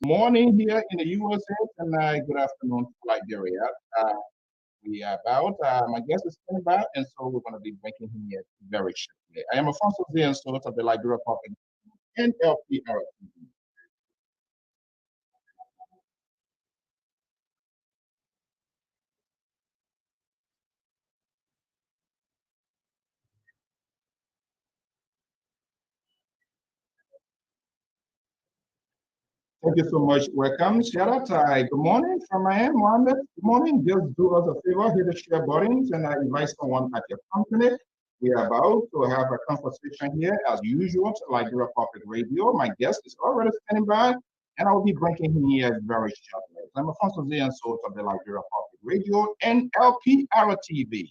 Morning here in the USA and good afternoon to Liberia. Uh, we are about, my guest is coming back, and so we're going to be breaking him here very shortly. I am Alfonso Zian, source of the Liberia Public and LPR. Thank you so much. Welcome. Shout out. Good morning from Miami, Mohammed. Good morning. Just do us a favor, hit the share buttons and invite someone at your company. We are about to have a conversation here as usual, like Liberia Public Radio. My guest is already standing by, and I will be breaking him here very shortly. I'm Alfonso Zian, source of the Liberia Public Radio and LPR TV.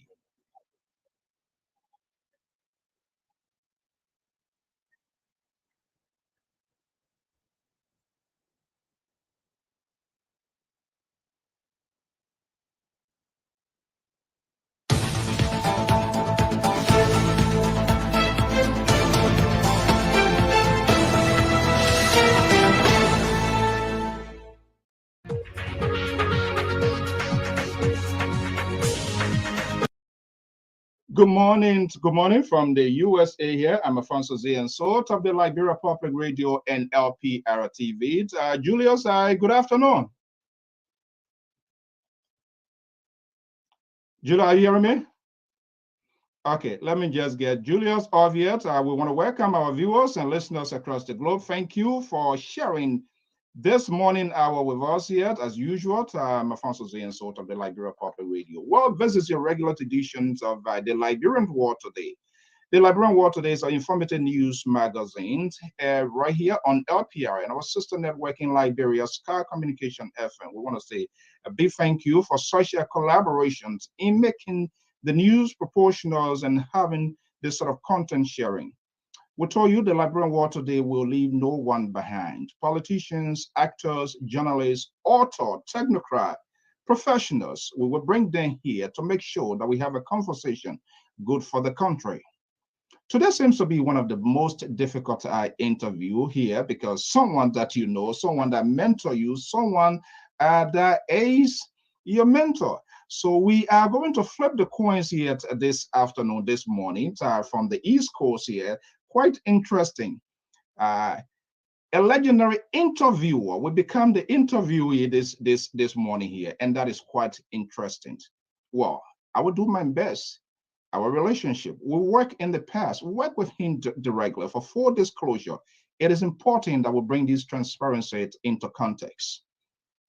Good morning from the USA here. I'm Alfonso Zian, sort of the Liberia Public Radio and LPR TV. Julius, good afternoon. Julia, are you hearing me? Okay, let me just get Julius off yet. We want to welcome our viewers and listeners across the globe. Thank you for sharing this morning hour with us here, as usual. I'm Alfonso Zian, sort of the Liberia Public Radio. Well, this is your regular editions of the Liberian War Today. The Liberian War Today is an informative news magazine right here on LPR and our sister network in Liberia, Sky Communication FM. We want to say a big thank you for such collaborations in making the news proportionals and having this sort of content sharing. We told you the Liberian War Today will leave no one behind. Politicians, actors, journalists, author, technocrat, professionals, we will bring them here to make sure that we have a conversation good for the country. Today seems to be one of the most difficult interview here because someone that you know, someone that mentor you, someone that is your mentor. So we are going to flip the coins here this afternoon, this morning, from the East Coast here. Quite interesting. A legendary interviewer will become the interviewee this morning here, and that is quite interesting. Well, I will do my best. Our relationship, we work in the past, we work with him directly. For full disclosure, it is important that we bring this transparency into context.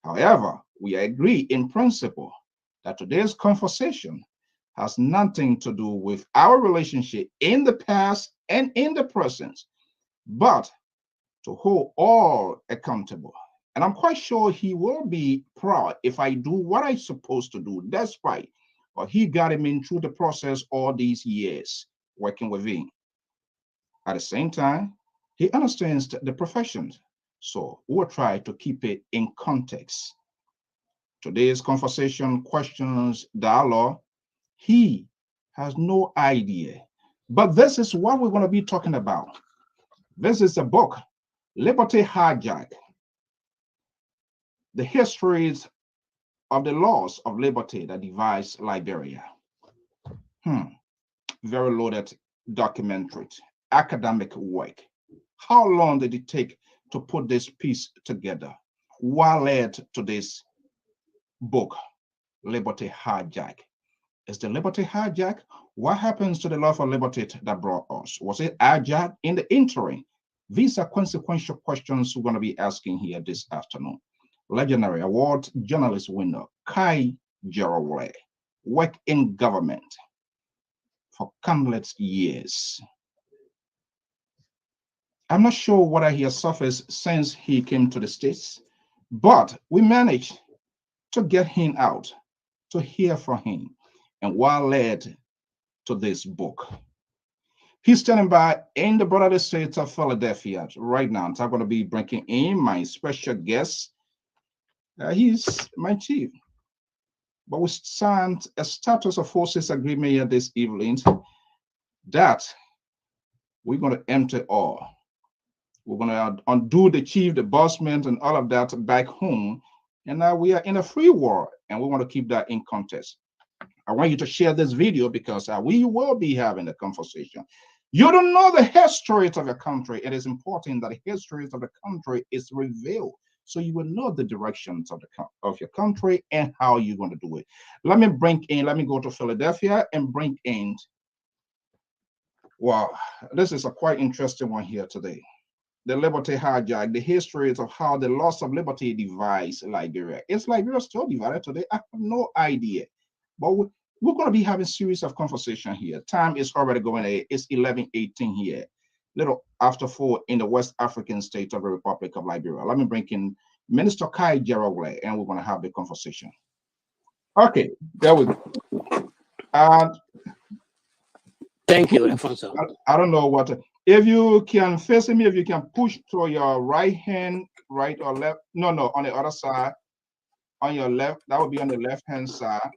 However, we agree in principle that today's conversation has nothing to do with our relationship in the past and in the present, but to hold all accountable. And I'm quite sure he will be proud if I do what I'm supposed to do, despite or he got him in through the process all these years working with him. At the same time, he understands the profession, so we'll try to keep it in context. Today's conversation, questions, dialogue, he has no idea. But this is what we're going to be talking about. This is a book, Liberty Hijacked, the histories of the laws of liberty that divides Liberia. Very loaded documentary, academic work. How long did it take to put this piece together? What led to this book, Liberty Hijacked? Is the liberty hijacked? What happens to the love for liberty that brought us? Was it hijacked in the interim? These are consequential questions we're going to be asking here this afternoon. Legendary award journalist winner GERAL worked in government for countless years. I'm not sure whether he has suffered since he came to the States, but we managed to get him out, to hear from him, and what led to this book. He's standing by in the border state of Philadelphia right now. I'm going to be bringing in my special guest. He's my chief. But we signed a status of forces agreement here this evening that we're going to empty all We're going to undo the chief, the bossman, and all of that back home. And now we are in a free world, and we want to keep that in context. I want you to share this video because we will be having a conversation. You don't know the history of your country. It is important that the history of the country is revealed so you will know the directions of your country and how you're going to do it. Let me go to Philadelphia and bring in, wow, this is a quite interesting one here today. The Liberty hijack, the history of how the loss of liberty divides Liberia. Is Liberia still divided today? I have no idea. But we're going to be having a series of conversation here. Time is already going. It's 11:18 here, little after 4 in the West African state of the Republic of Liberia. Let me bring in Minister GERAL, and we're going to have the conversation. Okay, there we go. Thank you, Alfonso. I don't know what. If you can face me, if you can push to your right hand, right or left. No, on the other side. On your left, that would be on the left-hand side.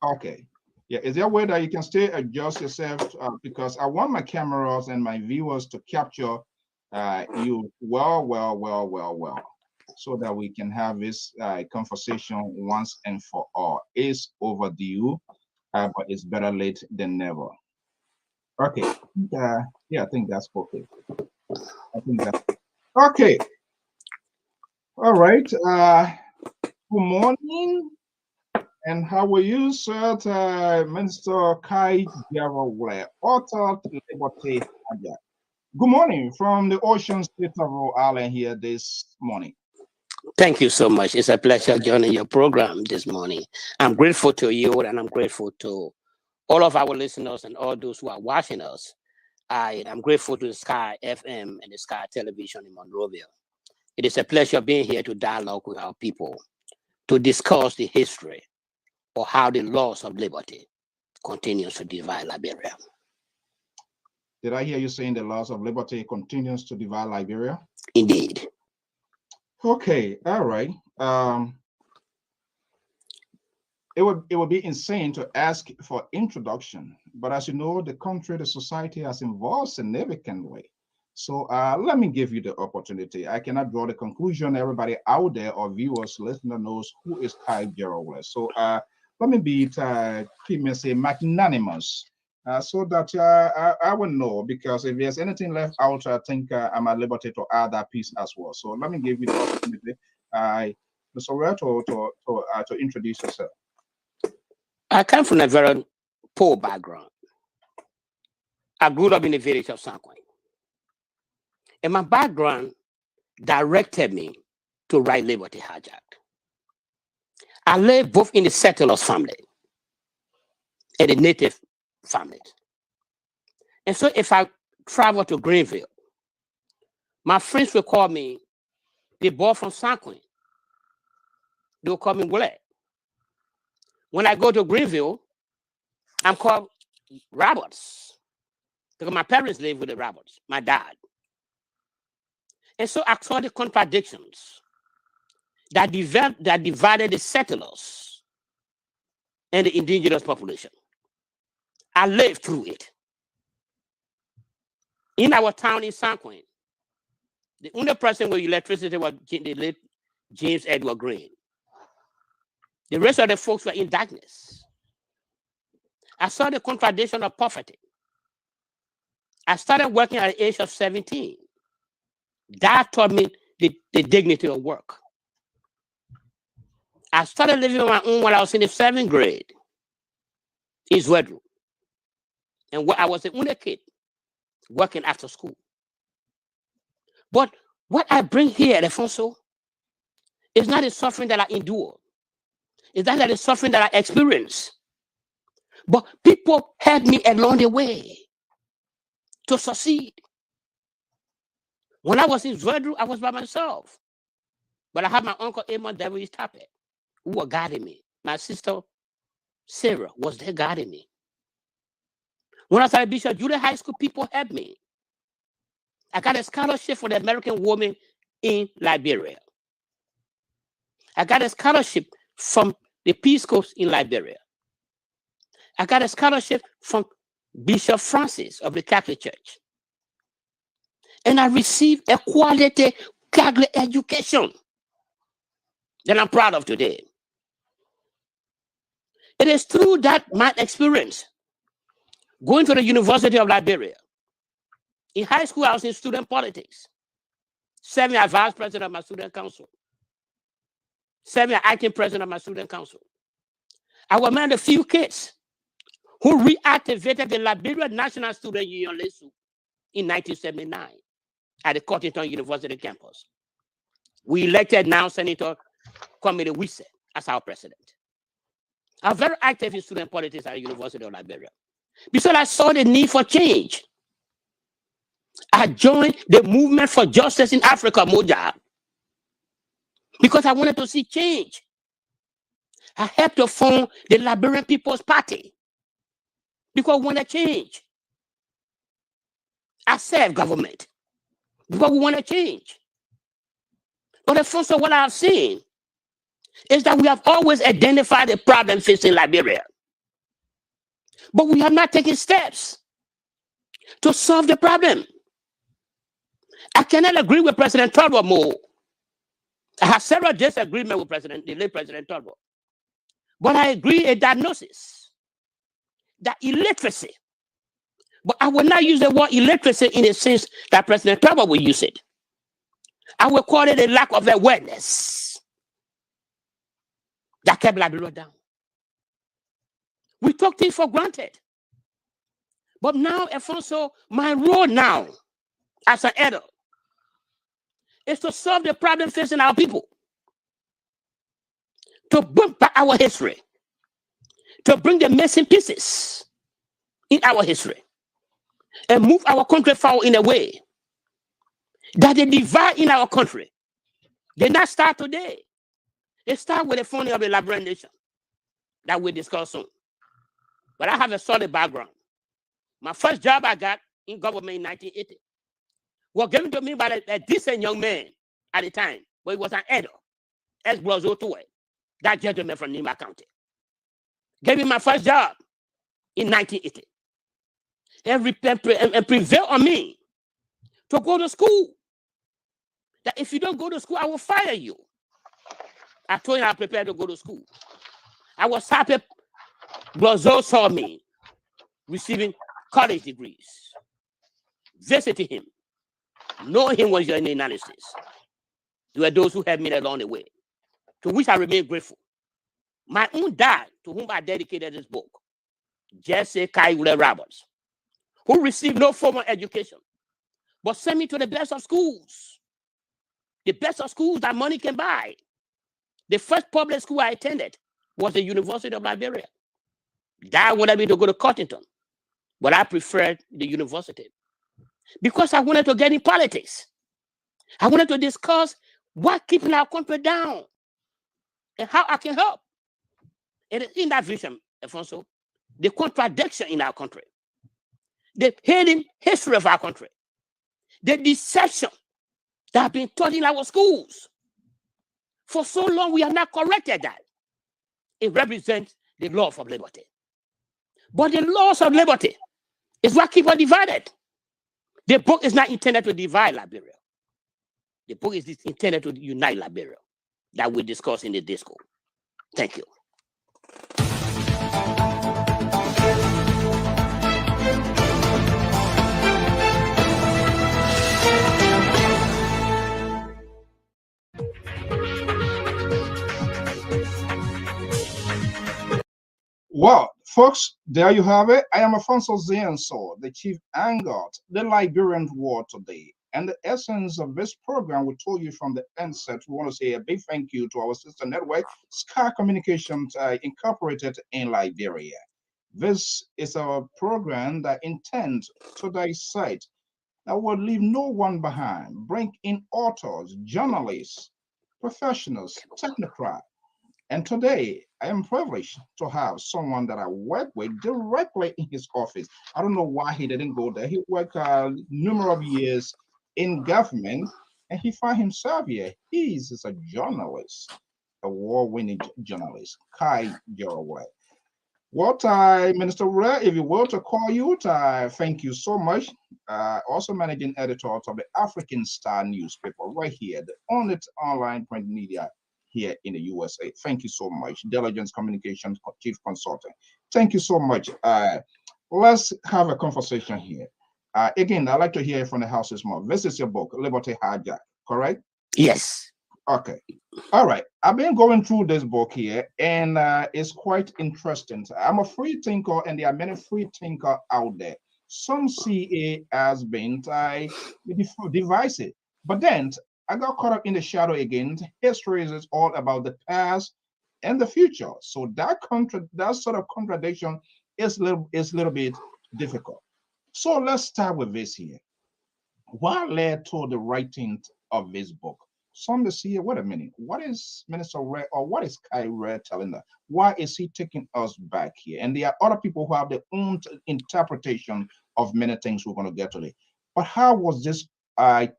Okay. Yeah, is there a way that you can still adjust yourself? Because I want my cameras and my viewers to capture you well, so that we can have this conversation once and for all. It's overdue, but it's better late than never. Okay. Yeah, I think that's okay. Okay. All right. Good morning. And how are you, sir? Minister GERAL, author Liberty hijack. Good morning from the ocean state of Rhode Island here this morning. Thank you so much. It's a pleasure joining your program this morning. I'm grateful to you, and I'm grateful to all of our listeners and all those who are watching us. I'm grateful to the Sky FM and the Sky Television in Monrovia. It is a pleasure being here to dialogue with our people, to discuss the history or how the loss of liberty continues to divide Liberia. Did I hear you saying the loss of liberty continues to divide Liberia? Indeed. Okay, all right. It would be insane to ask for introduction, but as you know, the country, the society has evolved significantly. So let me give you the opportunity. I cannot draw the conclusion. Everybody out there or viewers, listener knows who is GERAL. So let me be say magnanimous, so that I will know, because if there's anything left out, I think I'm at liberty to add that piece as well. So let me give you the opportunity, Mr. Red, to introduce yourself. I come from a very poor background. I grew up in the village of Sanquin. And my background directed me to write Liberty Hijacked. I lived both in the settlers' family and the native families. And so if I travel to Greenville, my friends will call me the boy from Sanquin. They will call me WLEH. When I go to Greenville, I'm called Roberts, because my parents lived with the Roberts, my dad. And so I saw the contradictions that divided the settlers and the indigenous population. I lived through it. In our town in Sanquin, the only person with electricity was the late James Edward Green. The rest of the folks were in darkness. I saw the contradiction of poverty. I started working at the age of 17. That taught me the dignity of work. I started living on my own when I was in the 7th grade in Zwedru. And I was the only kid working after school. But what I bring here, Alfonso, is not the suffering that I endure. It's not the suffering that I experience. But people helped me along the way to succeed. When I was in Zwedru, I was by myself. But I had my uncle Emma Davis Tappet, who were guiding me. My sister Sarah was there guiding me. When I was at Bishop Junior High School, people helped me. I got a scholarship for the American woman in Liberia. I got a scholarship from the Peace Corps in Liberia. I got a scholarship from Bishop Francis of the Catholic Church. and I received a quality Catholic education that I'm proud of today. It is through that my experience going to the University of Liberia. In high school, I was in student politics, serving as vice president of my student council, serving as acting president of my student council. I was one of the few kids who reactivated the Liberian National Student Union LISU in 1979 at the Cottington University campus. We elected now Senator Kwame Wise as our president. I'm very active in student politics at the University of Liberia because I saw the need for change. I joined the movement for justice in Africa, Moja, because I wanted to see change. I helped to form the Liberian People's Party because we want to change. I serve government because we want to change. But the first of what I've seen is that we have always identified the problem facing Liberia, but we have not taken steps to solve the problem. I cannot agree with President Turbo Mo. I have several disagreements with the late President Turbo. But I agree a diagnosis that illiteracy, but I will not use the word illiteracy in the sense that President Turbo will use it. I will call it a lack of awareness that kept Liberia down. We took things for granted. But now, Alfonso, my role now as an adult is to solve the problem facing our people, to bring back our history, to bring the missing pieces in our history, and move our country forward in a way that the divide in our country did not start today. It started with the founding of the Liberian nation that we'll discuss soon. But I have a solid background. My first job I got in government in 1980 was given to me by a decent young man at the time, but he was an elder, ex-Blozotoe, that gentleman from Nima County. Gave me my first job in 1980 and prevailed on me to go to school. That if you don't go to school, I will fire you. I told him I prepared to go to school. I was happy Blozo saw me receiving college degrees, visiting him, knowing him was in the United States. There were those who helped me along the way, to which I remain grateful. My own dad, to whom I dedicated this book, Jesse Kaiwule Roberts, who received no formal education, but sent me to the best of schools. The best of schools that money can buy. The first public school I attended was the University of Liberia. Dad wanted me to go to Cottington, but I preferred the university because I wanted to get in politics. I wanted to discuss what keeping our country down and how I can help. And in that vision, Alfonso, the contradiction in our country, the hidden history of our country, the deception that have been taught in our schools. For so long, we have not corrected that. It represents the law of liberty. But the laws of liberty is what keep us divided. The book is not intended to divide Liberia. The book is intended to unite Liberia, that we discuss in the disco. Thank you. Well, folks, there you have it. I am Alfonso Zienso, the chief angered the Liberian war today. And the essence of this program, we told you from the onset, we want to say a big thank you to our sister network, Sky Communications Incorporated in Liberia. This is our program that intends to dissect that will leave no one behind, bring in authors, journalists, professionals, technocrats. And today, I am privileged to have someone that I work with directly in his office. I don't know why he didn't go there. He worked numerous of years in government, and he found himself here. He is a journalist, award-winning journalist, Kai GERAL. What Minister Ray, if you were to call you, thank you so much. Also managing editor of the African Star newspaper right here, the only online print media here in the USA. Thank you so much. Diligence Communications Chief Consultant. Thank you so much. Let's have a conversation here. Again, I'd like to hear from the house's mouth. This is your book, Liberty Hijacked, correct? Yes. Okay. All right. I've been going through this book here, and it's quite interesting. I'm a free thinker, and there are many free thinkers out there. Some see it as being divisive, but then I got caught up in the shadow again. History is all about the past and the future, so that sort of contradiction is little bit difficult. So let's start with this here. What led to the writing of this book? Some to see, wait a minute, what is Minister Ray or what is Kai Ray telling us? Why is he taking us back here? And there are other people who have their own interpretation of many things we're going to get today. But how was this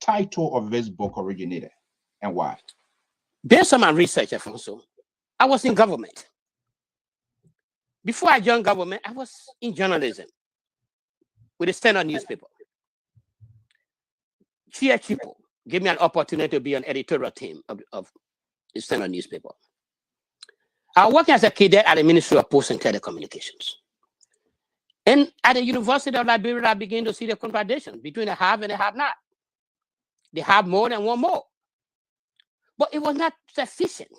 title of this book originated and why? Based on my research, Alfonso, I was in government. Before I joined government, I was in journalism with a Standard newspaper. Chia Chipo gave me an opportunity to be on editorial team of the Standard newspaper. I was working as a cadet at the Ministry of Posts and Telecommunications. And at the University of Liberia, I began to see the contradiction between the have and the have not. They have more than one more. But it was not sufficient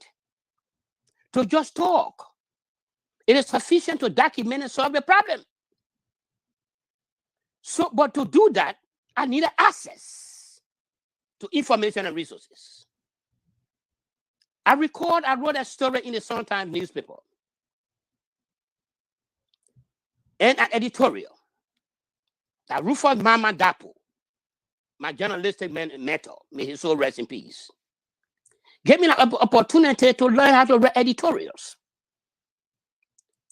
to just talk. It is sufficient to document and solve the problem. So, but to do that, I needed access to information and resources. I wrote a story in the Sun-Times newspaper and an editorial that Rufus Mama Dapo, my journalistic mentor, may his soul rest in peace, gave me an opportunity to learn how to write editorials.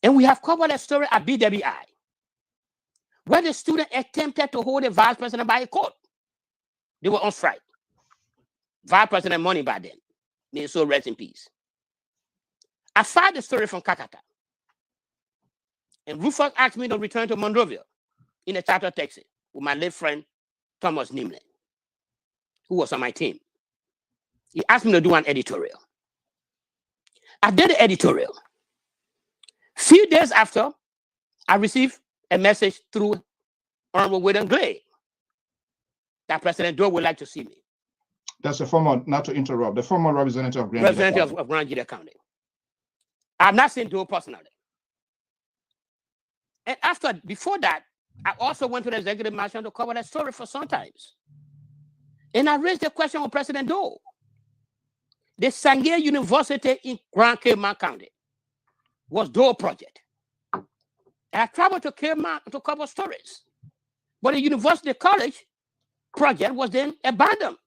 And we have covered a story at BWI, where the student attempted to hold the vice president by a coat. They were on strike. Vice President Money by then. May his soul rest in peace. I filed the story from Kakata. And Rufus asked me to return to Monrovia in a charter taxi with my late friend, Thomas Nimley, who was on my team. He asked me to do an editorial. I did the editorial. Few days after, I received a message through Honorable William Glay that President Doe would like to see me. That's the former, not to interrupt, the former representative of Grand Gila County. I've not seen Doe personally. And before that, I also went to the executive mansion to cover that story for Sun-Times. And I raised the question with President Doe. The Sangye University in Grand Cayman County was Doe project. And I traveled to Cayman to cover stories. But the university college project was then abandoned.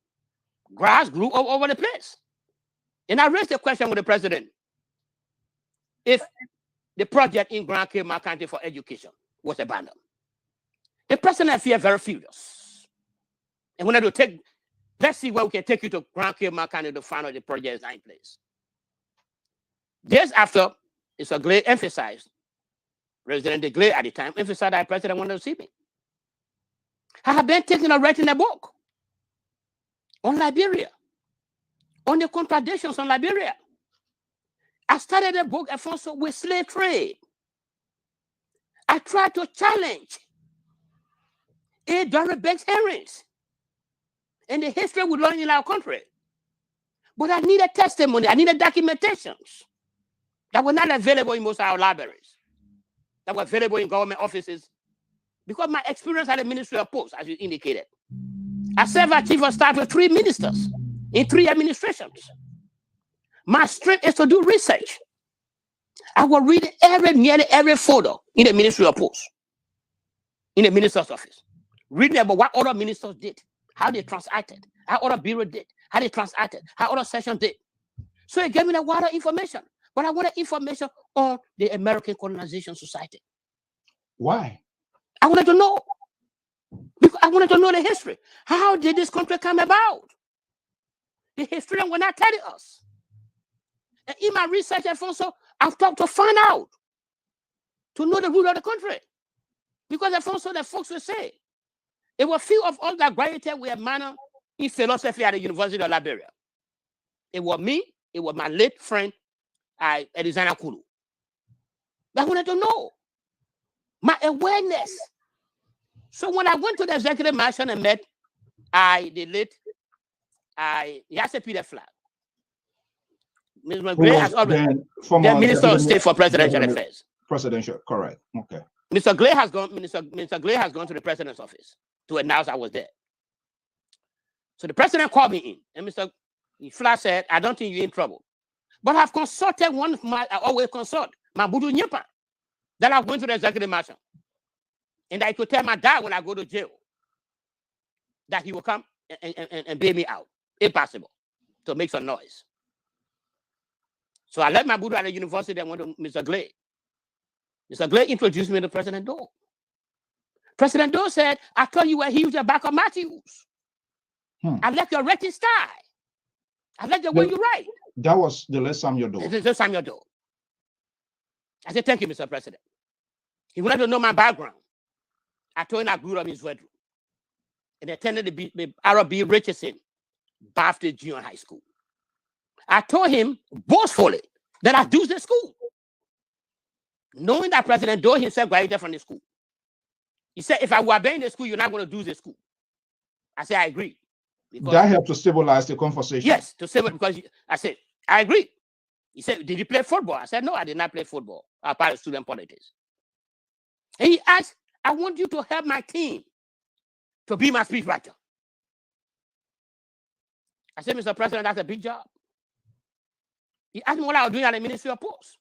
Grass grew all over the place. And I raised the question with the president. If the project in Grand Cayman County for education was abandoned, the president feared very furious. And when I do let's see where we can take you to Grand Cayman County to find out the project is not in place. Days after, Mr. Glay emphasized, President Glay at the time emphasized that the president wanted to see me. I have been thinking of writing a book on Liberia, on the contradictions on Liberia. I started a book, Alfonso, with slave trade. I tried to challenge A. Doris Banks Herrings and the history we learn in our country. But I needed testimony, I needed documentations that were not available in most of our libraries, that were available in government offices, because my experience at the Ministry of Posts, as you indicated. I served as chief of staff with 3 ministers in 3 administrations. My strength is to do research. I will read nearly every photo in the Ministry of Posts, in the minister's office, reading about what other ministers did, how they transacted, how other bureau did, how they transacted, how other sessions did. So it gave me a lot of information, but I wanted information on the American Colonization Society. Why? I wanted to know. Because I wanted to know the history. How did this country come about? The historian will not tell us. And in my research, Alfonso, I've tried to find out to know the rule of the country. Because that's also the folks will say. It was few of us that graduated with a minor in philosophy at the University of Liberia. It was me, it was my late friend, Elizana Kulu. I wanted to know my awareness. So when I went to the executive mansion and met the late Peter Flag, Ms. McGray has already the Minister of State for Presidential Affairs. Presidential, correct. Okay. Mr. Glay has gone. Mr. Glay has gone to the president's office to announce I was there. So the president called me in, and Mr. Flag said, "I don't think you're in trouble, but I've consulted one of my. I always consult my Budu Nyepa that I went to the executive mansion, and I could tell my dad when I go to jail that he will come and bail me out, if possible, to make some noise." So I left my Budu at the university and went to Mr. Glay. Mr. Glay introduced me to President Doe. President Doe said, "I told you were huge at back of Matthews. I like your writing style. I like the way you write." That was the last Samuel Doe. The Samuel Doe. I said, "Thank you, Mr. President." He wanted to know my background. I told him I grew up in his bedroom and attended the Arab B. Richardson Baptist Junior High School. I told him boastfully that I do the school, knowing that President Doe himself graduated from the school. He said, "If I were in the school, you're not going to do the school." I said, "I agree." That helped to stabilize the conversation. Yes, to stabilize, because I said, "I agree." He said, "Did you play football?" I said, "No, I did not play football. I was part of student politics." And he asked, "I want you to help my team to be my speechwriter." I said, "Mr. President, that's a big job." He asked me what I was doing at the Ministry of Posts.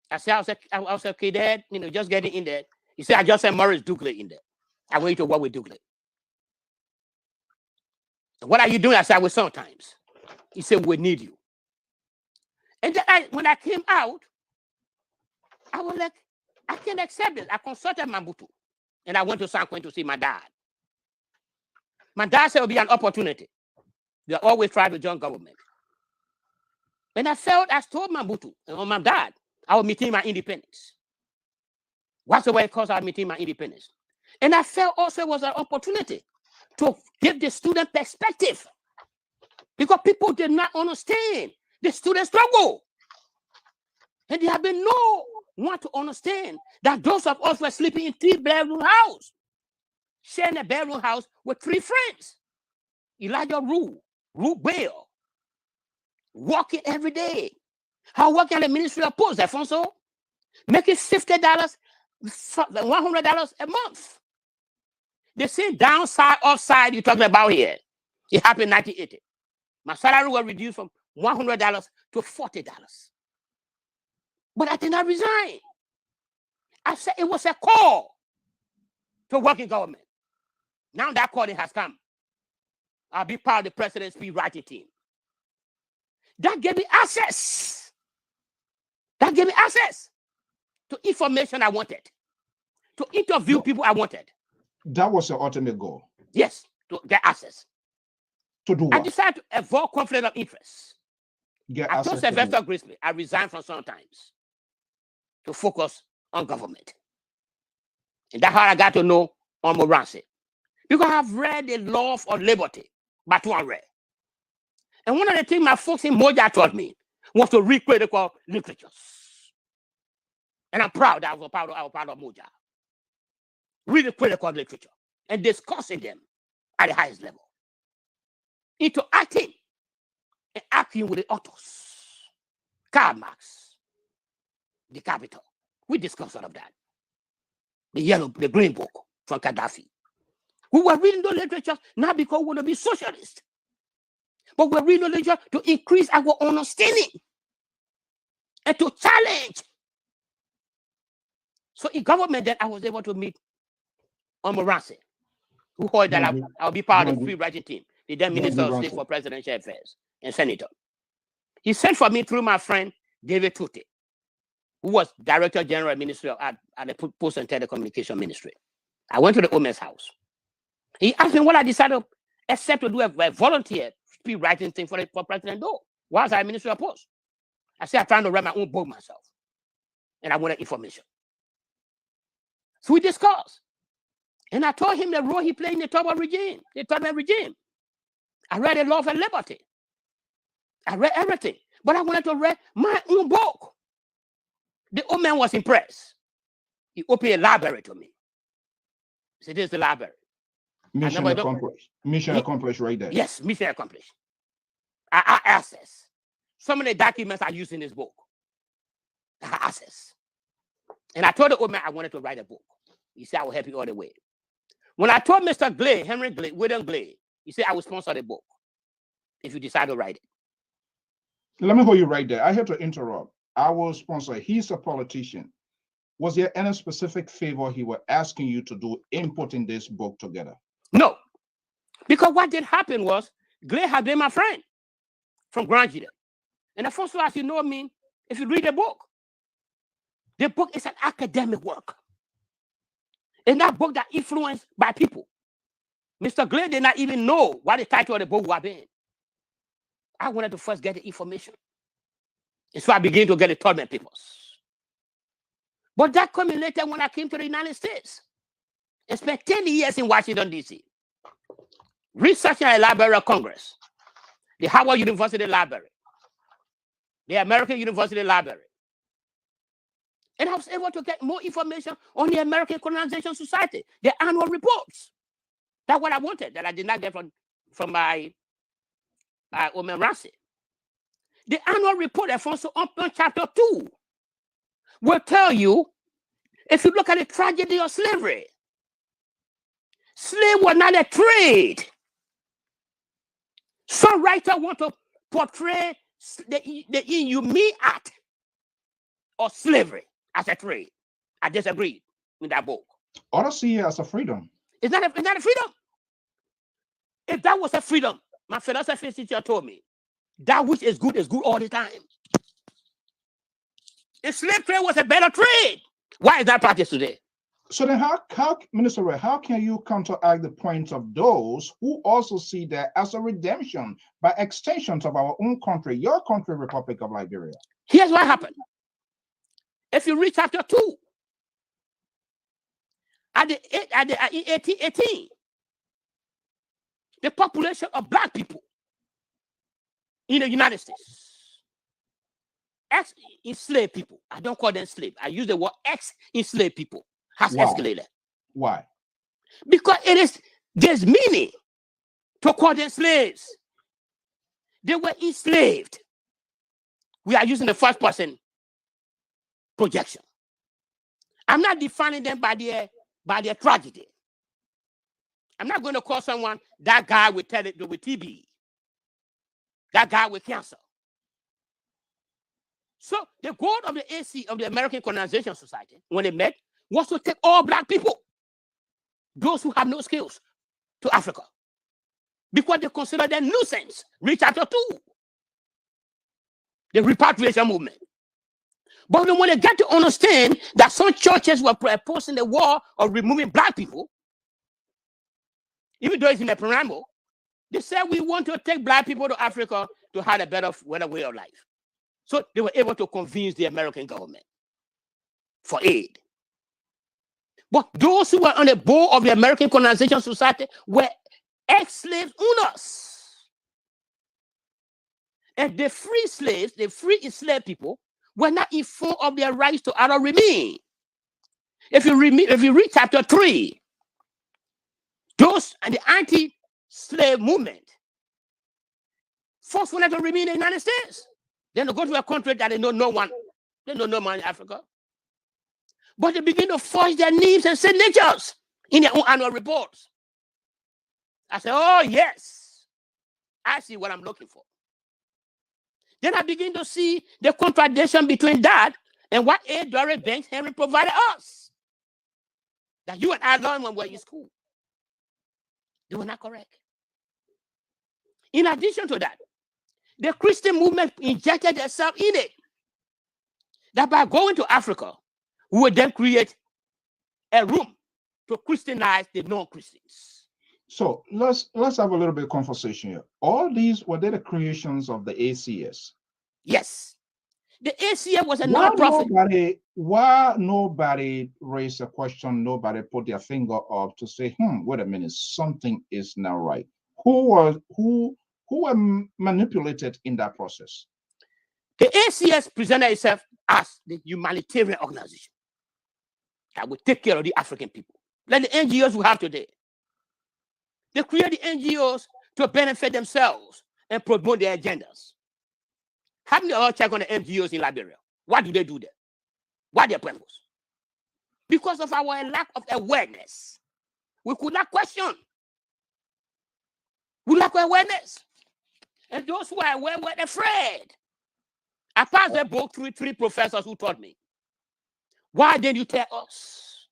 I said, I was okay, Dad, just getting in there. He said, "I just sent Maurice Dugley in there. I want you to work with Dugley." "So what are you doing?" I said, "I will sometimes." He said, "We need you." And then when I came out, I was like, I can't accept this. I consulted Mambutu, and I went to San Quentin to see my dad. My dad said it would be an opportunity. They always try to join government. And I told Mambutu and my dad, I was meeting my independence. Whatsoever it costs, I was meeting my independence. And I felt also it was an opportunity to give the student perspective, because people did not understand the student struggle. And there have been no one to understand that those of us were sleeping in 3-bedroom house, sharing a bedroom house with 3 friends. Elijah Rue Bale, working every day. I work at the Ministry of Posts, Alfonso, making $50, $100 a month. They say downside, upside you're talking about here. It happened in 1980. My salary was reduced from $100 to $40. But I did not resign. I said it was a call to work in government. Now that calling has come. I'll be part of the president's speech writing team. That gave me access. That gave me access to information I wanted, to interview people I wanted. That was your ultimate goal. Yes, to get access. To do what? I decided to avoid conflict of interest. I told Sylvester Grisby, I resigned from Sometimes to focus on government. And that's how I got to know Moransi. Because I've read The Love of Liberty by Tuan Ray. And one of the things my folks in Moja taught me was to read critical literatures. And I'm proud that I was part of Moja. Reading critical literature and discussing them at the highest level. Interacting and acting with the authors. Karl Marx, The Capital. We discussed all of that. The Green Book from Gaddafi. We were reading those literatures not because we want to be socialists, but we're reading the literature to increase our understanding and to challenge. So in government, then I was able to meet Moransi, who heard that I'll be part of the free writing team, the then Minister of State for Presidential Affairs and Senator. He sent for me through my friend David Tutte, who was Director General Ministry at the Post and Telecommunication Ministry. I went to the Omen's house. He asked me what I decided to accept to do a volunteer speech writing thing for President Doe. Why was I Ministry of Post? I said I'm trying to write my own book myself. And I wanted information. So we discussed. And I told him the role he played in the Turbo regime, the Turbo regime. I read The Love and Liberty. I read everything. But I wanted to read my own book. The old man was impressed. He opened a library to me. He said, this is the library. Mission accomplished. Mission accomplished right there. Yes, mission accomplished. I access. Some of the documents I use in this book. I have access. And I told the old man I wanted to write a book. He said, I will help you all the way. When I told Mr. Glade, Henry Glade, William Glade, he said, I will sponsor the book if you decide to write it. Let me hold you right there. I have to interrupt. I will sponsor. He's a politician. Was there any specific favor he was asking you to do in putting this book together? No. Because what did happen was, Glade had been my friend from graduate. And the first one, as you know me, if you read the book is an academic work. It's not a book that influenced by people. Mr. Glade did not even know what the title of the book would have been. I wanted to first get the information. And so I began to get the Tubman papers. But that coming later when I came to the United States and spent 10 years in Washington, D.C., researching at the Library of Congress, the Howard University Library, the American University Library. And I was able to get more information on the American Colonization Society, their annual reports. That's what I wanted, that I did not get from my Omen Ramsey. The annual report, Alfonso, on chapter 2, will tell you, if you look at the tragedy of slavery, slave was not a trade. Some writers want to portray the inhumane act of slavery as a trade. I disagree with that book. Others see it as a freedom. It's not a freedom. If that was a freedom, my philosophy teacher told me, that which is good all the time. If slave trade was a better trade, why is that practiced today? So then how Minister Ray, how can you counteract the points of those who also see that as a redemption by extensions of our own country, your country, Republic of Liberia? Here's what happened. If you read chapter 2, in 1818, the population of black people in the United States, ex-enslaved people, I don't call them slave, I use the word ex-enslaved people, has escalated. Why? Because there's meaning to call them slaves. They were enslaved. We are using the first person projection. I'm not defining them by their tragedy. I'm not going to call someone that guy with TB, that guy with cancer. So the goal of the AC, of the American Colonization Society, when they met, was to take all black people, those who have no skills, to Africa, because they consider them nuisance. Read chapter 2, the repatriation movement. But when they get to understand that some churches were opposing the war of removing black people, even though it's in the preamble, they said we want to take black people to Africa to have a better way of life. So they were able to convince the American government for aid. But those who were on the board of the American Colonization Society were ex-slave owners. And the free slaves, the free enslaved people, were not informed of their rights to other remain. If you read chapter 3, those and the anti-slave movement first wanted to remain in the United States. Then they go to a country that they know no one. They know no one in Africa. But they begin to forge their names and signatures in their own annual reports. I said, oh, yes, I see what I'm looking for. Then I begin to see the contradiction between that and what A. Doris Banks Henry provided us. That you and I learned when we were in school. They were not correct. In addition to that, the Christian movement injected itself in it. That by going to Africa, we would then create a room to Christianize the non-Christians. So let's have a little bit of conversation here. All these, were they the creations of the ACS? Yes. The ACF was a non-profit. Why nobody raised a question, nobody put their finger up to say, wait a minute, something is not right. Who were manipulated in that process? The ACS presented itself as the humanitarian organization that would take care of the African people, like the NGOs we have today. They create the NGOs to benefit themselves and promote their agendas. Haven't you all checked on the NGOs in Liberia? What do they do there? What their purpose? Because of our lack of awareness, we could not question. We lack awareness. And those who are aware were afraid. I passed that book through 3 professors who taught me. Why didn't you tell us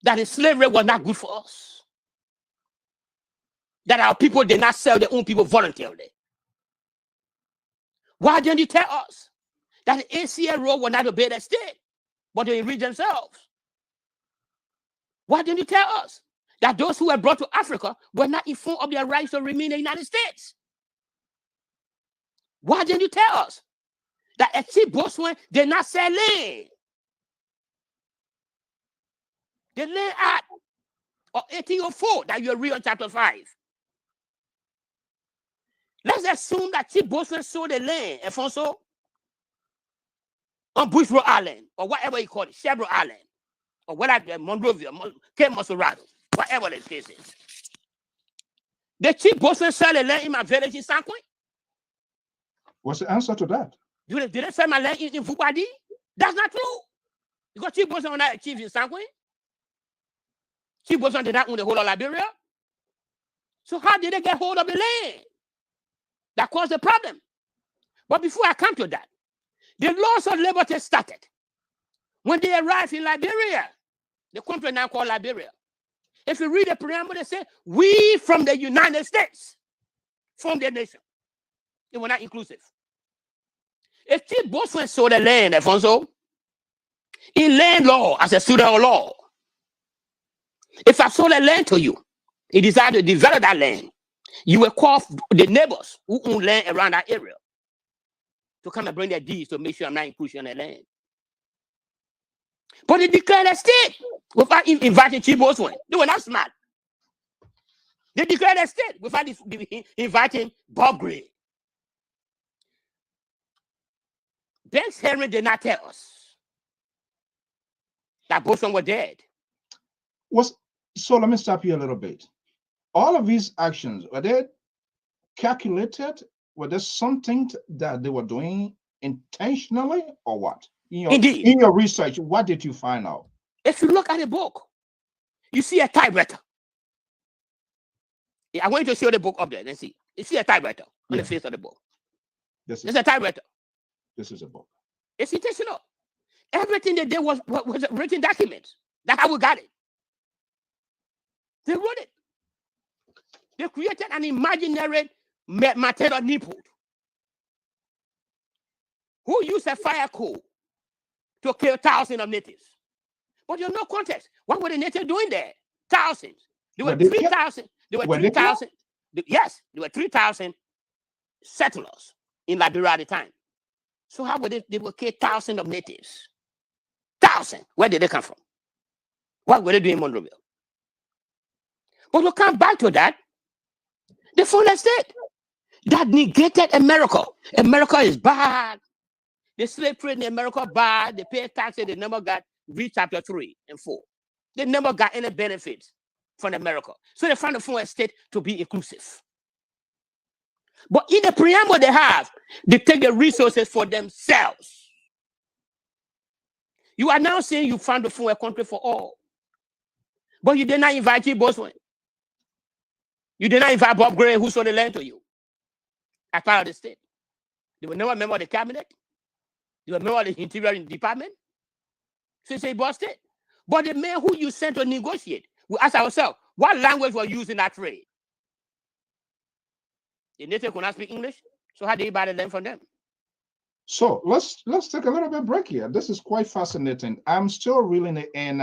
that the slavery was not good for us? That our people did not sell their own people voluntarily? Why didn't you tell us that the ACL role will not obey the state, but they enrich themselves? Why didn't you tell us that those who were brought to Africa were not informed of their rights to remain in the United States? Why didn't you tell us that a chief boatswain did not sell land? The Land Act of 1804 that you read on chapter 5. Let's assume that chief boatswain sold the land, Alfonso, on Bushro Island, or whatever you call it, Chevron Island, or whatever, Monrovia, Cape Monserrado, whatever the case is. The chief boatswain sell the land in my village in San Quentin. What's the answer to that? Did they sell my land in Fubadi? That's not true. Because chief boatswain was not a chief in San Quentin. Chief boatswain did not own the whole of Liberia. So how did they get hold of the land? That caused the problem. But before I come to that, the laws of liberty started when they arrived in Liberia, the country now called Liberia. If you read the preamble, they say, we from the United States formed the nation. They were not inclusive. If chief boatswain sold the land, Alfonso, in land law, as a student of law, if I sold a land to you, he decided to develop that land, you will call the neighbors who own land around that area to come and bring their deeds to make sure I'm not including the land. But they declared a state without inviting chief boatswain. They were not smart. They declared a state without inviting Bob Gray. Banks Henry did not tell us that boatswain were dead. So let me stop you a little bit. All of these actions, were they calculated? Were there something that they were doing intentionally or what? Indeed. In your research, what did you find out? If you look at the book, you see a typewriter. I want you to show the book up there and see. You see a typewriter on the face of the book. There's a typewriter. This is a book. It's intentional. Everything they did was written documents. That's how we got it. They wrote it. They created an imaginary material nipple who used a fire code to kill thousands of natives. But there's no context. What were the natives doing there? Thousands. There were 3,000. There were 3,000. Yes, there were 3,000 settlers in Liberia at the time. So how would they would kill thousands of natives? Thousands. Where did they come from? What were they doing in Monrovia? But we'll come back to that. They found a state that negated America. America is bad. The slave trade in America bad. They pay taxes. They never got, read chapter 3 and 4. They never got any benefits from America. So they found a state to be inclusive. But in the preamble they have, they take the resources for themselves. You are now saying you found a country for all. But you did not invite Chief Boatswain. You did not invite Bob Gray, who sold the land to you as part of the state. They were never a member of the cabinet. They were a member of the Interior Department. So you say bust it. But the man who you sent to negotiate, we ask ourselves, what language were used in that trade? The native could not speak English, so how did he buy the land from them? So let's take a little bit break here. This is quite fascinating. I'm still reeling it, and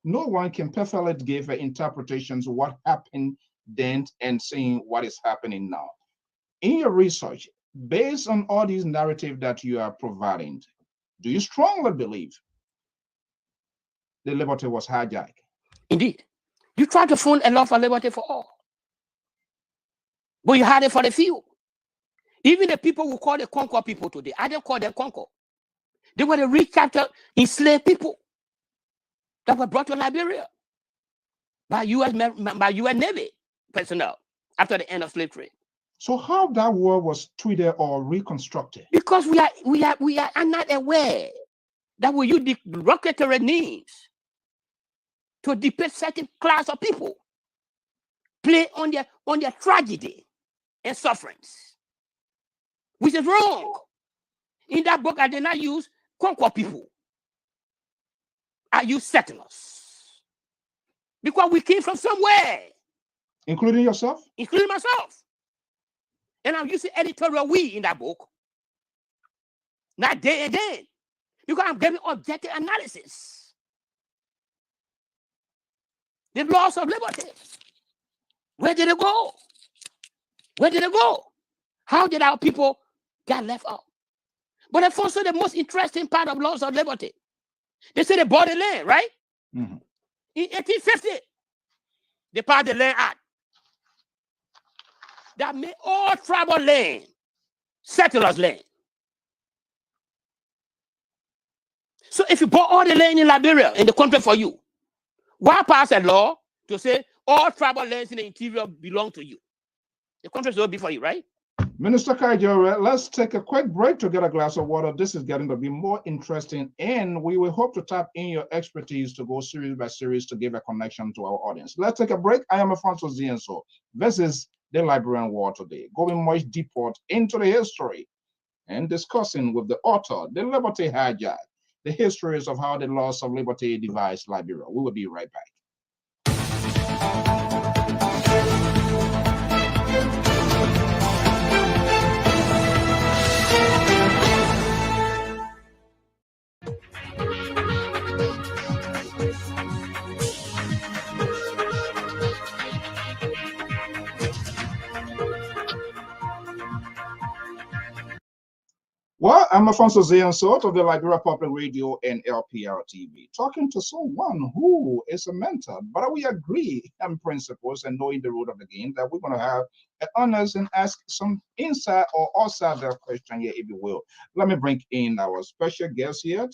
no one can perfectly give interpretations of what happened then and seeing what is happening now. in your research, based on all these narratives that you are providing, do you strongly believe the liberty was hijacked? Indeed. You tried to fund a law for liberty for all, but you had it for the few. Even the people who call the Concord people today, I didn't call them Concord. They were the recaptured enslaved people that were brought to Liberia by U.S. Navy personnel after the end of slave trade. So how that war was tweeted or reconstructed? Because we are not aware that we use the derogatory names to depict certain class of people, play on their tragedy and sufferings, which is wrong. In that book, I did not use Concord people. I use settlers. Because we came from somewhere. Including yourself? Including myself. And I'm using editorial we in that book. Not day and day. Because I'm giving objective analysis. The loss of liberty. Where did it go? Where did it go? How did our people get left out? But also the most interesting part of loss of liberty. They say they bought the land, right? Mm-hmm. In 1850, they passed the Land Act that made all tribal land settlers' land. So if you bought all the land in Liberia, in the country for you, why pass a law to say all tribal lands in the interior belong to you? The country will be for you, right? Minister Kajore, let's take a quick break to get a glass of water. This is getting to be more interesting, and we will hope to tap in your expertise to go series by series to give a connection to our audience. Let's take a break. I am Alfonso Zienso. This is the Liberian War today, going much deeper into the history and discussing with the author, the Liberty Hijacked, the histories of how the loss of liberty devised Liberia. We will be right back. Well, I'm Alfonso Zienso of the Liberia Public Radio and LPR TV, talking to someone who is a mentor, but we agree on principles and knowing the rule of the game that we're going to have an honest and ask some inside or outside the question here, if you will. Let me bring in our special guest here.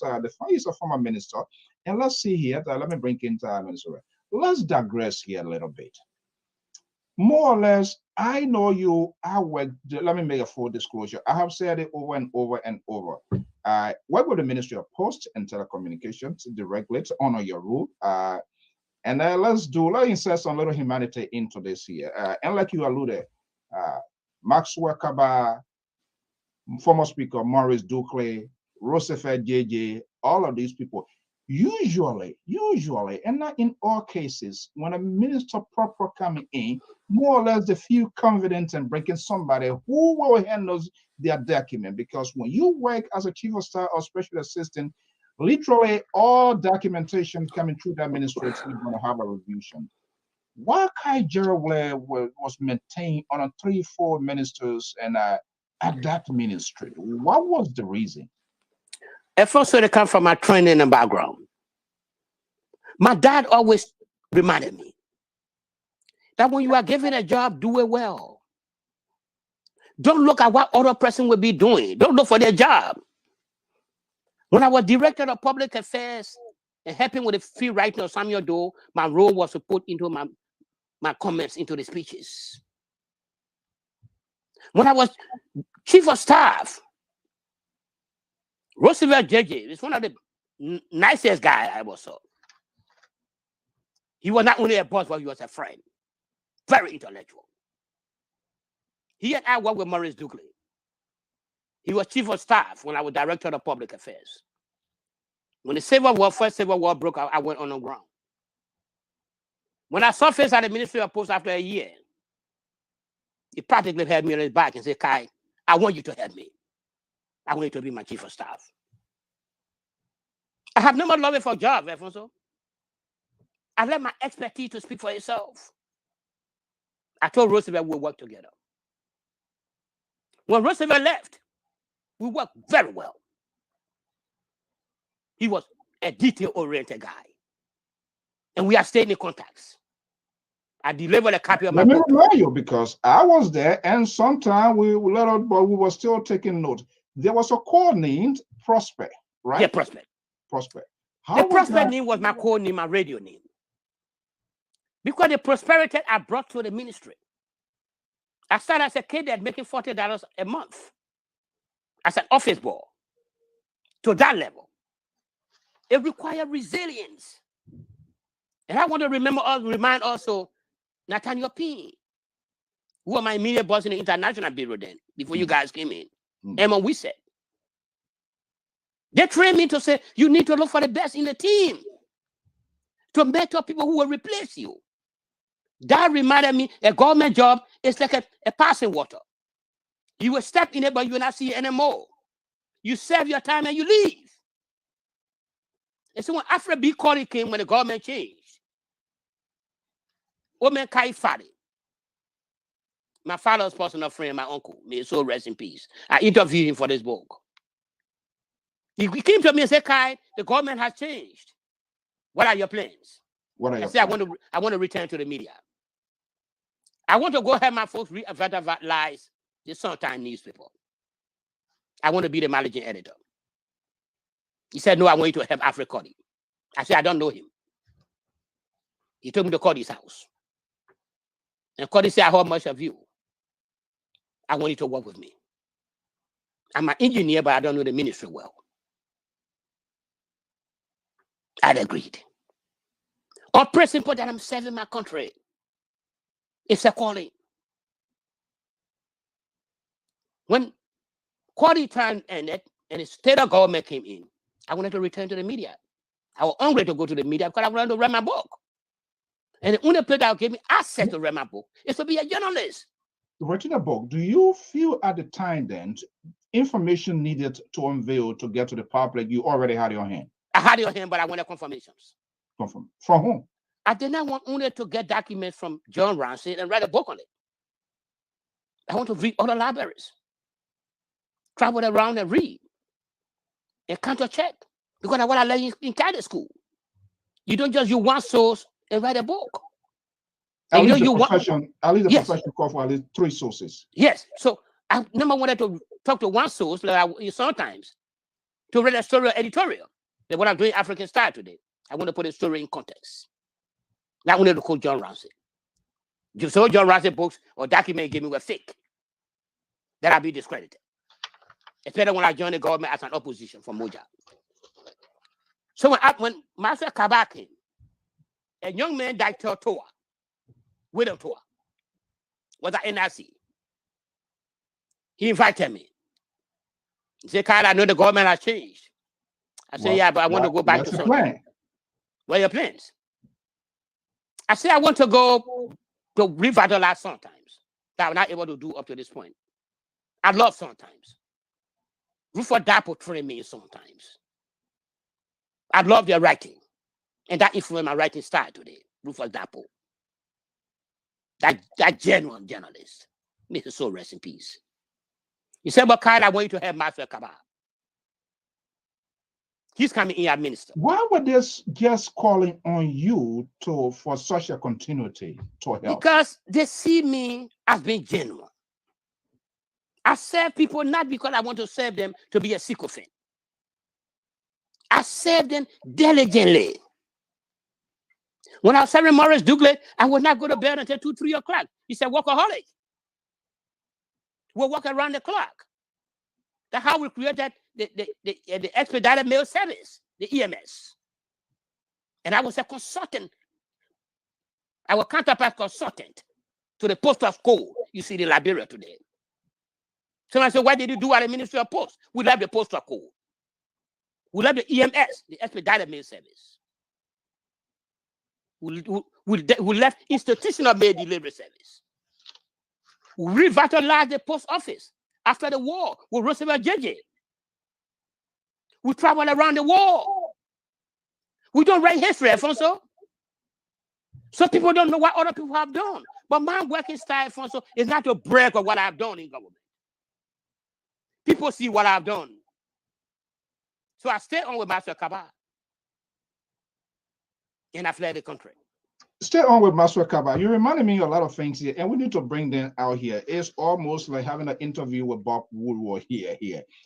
He's a former minister, and let's see here. Let me bring in Minister. Let's digress here a little bit. More or less, I know you. Let me make a full disclosure. I have said it over and over and over. I work with the Ministry of Post and Telecommunications directly to honor your rule. And let's insert some little humanity into this here. And like you alluded, Maxwell Kaba, former Speaker Maurice Duclé, Roosevelt JJ, all of these people. Usually, and not in all cases, when a minister proper coming in, more or less they feel confident in breaking somebody who will handle their document. Because when you work as a chief of staff or special assistant, literally all documentation coming through the administration is going to have a revision. Why GERAL was maintained on a 3-4 ministers and at that ministry? What was the reason? At first, it come from my training and background. My dad always reminded me that when you are given a job, do it well. Don't look at what other person will be doing. Don't look for their job. When I was director of public affairs and helping with the free writing of Samuel Doe, my role was to put into my comments into the speeches. When I was chief of staff, Roosevelt JJ is one of the nicest guys I ever saw. He was not only a boss, but he was a friend. Very intellectual. He and I worked with Maurice Duclé. He was chief of staff when I was director of public affairs. When the first Civil War broke out, I went on the ground. When I surfaced at the Ministry of Post after a year, he practically had me on his back and said, Kai, I want you to help me. I want you to be my chief of staff. I have no more love for jobs, Alfonso. I let my expertise to speak for itself. I told Roosevelt we'll work together. When Roosevelt left, we worked very well. He was a detail-oriented guy. And we are staying in contacts. I delivered a copy of my Let me book. remind you, because I was there, and sometime we let out, but we were still taking notes. There was a code named Prospect, right? Yeah, Prospect. Prospect. The Prospect name was my code name, my radio name. Because the prosperity I brought to the ministry. I started as a kid at making $40 a month as an office boy. To that level. It required resilience. And I want to remind also Nathaniel P., who were my immediate boss in the international bureau then, before you guys came in. And when we said, they trained me to say, you need to look for the best in the team to mentor people who will replace you. That reminded me a government job is like a passing water. You will step in it, but you will not see it anymore. You serve your time and you leave. And so when Afro B. Corey came, when the government changed, Omen Kai Fadi, my father's personal friend, my uncle, may his soul rest in peace. I interviewed him for this book. He came to me and said, Kai, the government has changed. What are your plans? I said, I want to return to the media. I want to go have my folks read lies, the Sunshine newspaper. I want to be the managing editor. He said, no, I want you to help Afro Cody. I said, I don't know him. He took me to Cody's house. And Cody said, I heard much of you. I want you to work with me. I'm an engineer, but I don't know the ministry well. I agreed. On principle that I'm serving my country. It's a calling. When Cody time ended and the state of government came in, I wanted to return to the media. I was hungry to go to the media because I wanted to write my book. And the only place that gave me access to write my book is to be a journalist. Writing a book, do you feel at the time then, information needed to unveil to get to the public, you already had your hand? I had your hand, but I wanted confirmations. From whom? I did not want only to get documents from John Ramsey and write a book on it. I want to read other libraries, travel around and read, and counter check. Because that's what I learned in cadet school. You don't just use one source and write a book. At least the profession call for at least 3 sources. Yes. So I never wanted to talk to one source, like sometimes, to read a story or editorial. Like what I'm doing African style today. I want to put a story in context. Not only to quote John Ramsey. So John Ramsey books or documents give me were fake. That I'll be discredited. Especially when I joined the government as an opposition from Moja. So when Master Kabak came, a young man died to Toa, widow Toa, was at NRC. He invited me. He said, Kyle, I know the government has changed. I said, yeah, but I want to go back to something. What are your plans? I said, I want to go to revitalize sometimes that I'm not able to do up to this point. I love sometimes. Rufus Dapo trained me sometimes. I love their writing. And that influenced my writing style today. Rufus Dapo. That genuine journalist. May his soul rest in peace. He said, but Kyle, I want you to have Master Kabak. He's coming in as minister. Why were they just calling on you for such a continuity to help? Because they see me as being genuine. I serve people not because I want to serve them to be a sycophant. I serve them diligently. When I was serving Morris Douglas, I would not go to bed until 2, 3 o'clock. He said, workaholic. We'll work around the clock. That's how we created the expedited mail service, the EMS. And I was a consultant. I was counterpart consultant to the postal code you see in Liberia today. Somebody said, what did you do at the Ministry of Post? We left the postal code. We left the EMS, the expedited mail service. We left institutional mail delivery service. We revitalized the post office after the war with Roosevelt JJ. We travel around the world. We don't write history, Alfonso. Some people don't know what other people have done. But my working style, Alfonso, is not to brag of what I've done in government. people see what I've done. So I stayed on with Master Kaba. And I fled the country. Stay on with Master Kaba. You reminded me of a lot of things here, and we need to bring them out here. It's almost like having an interview with Bob Woodward here.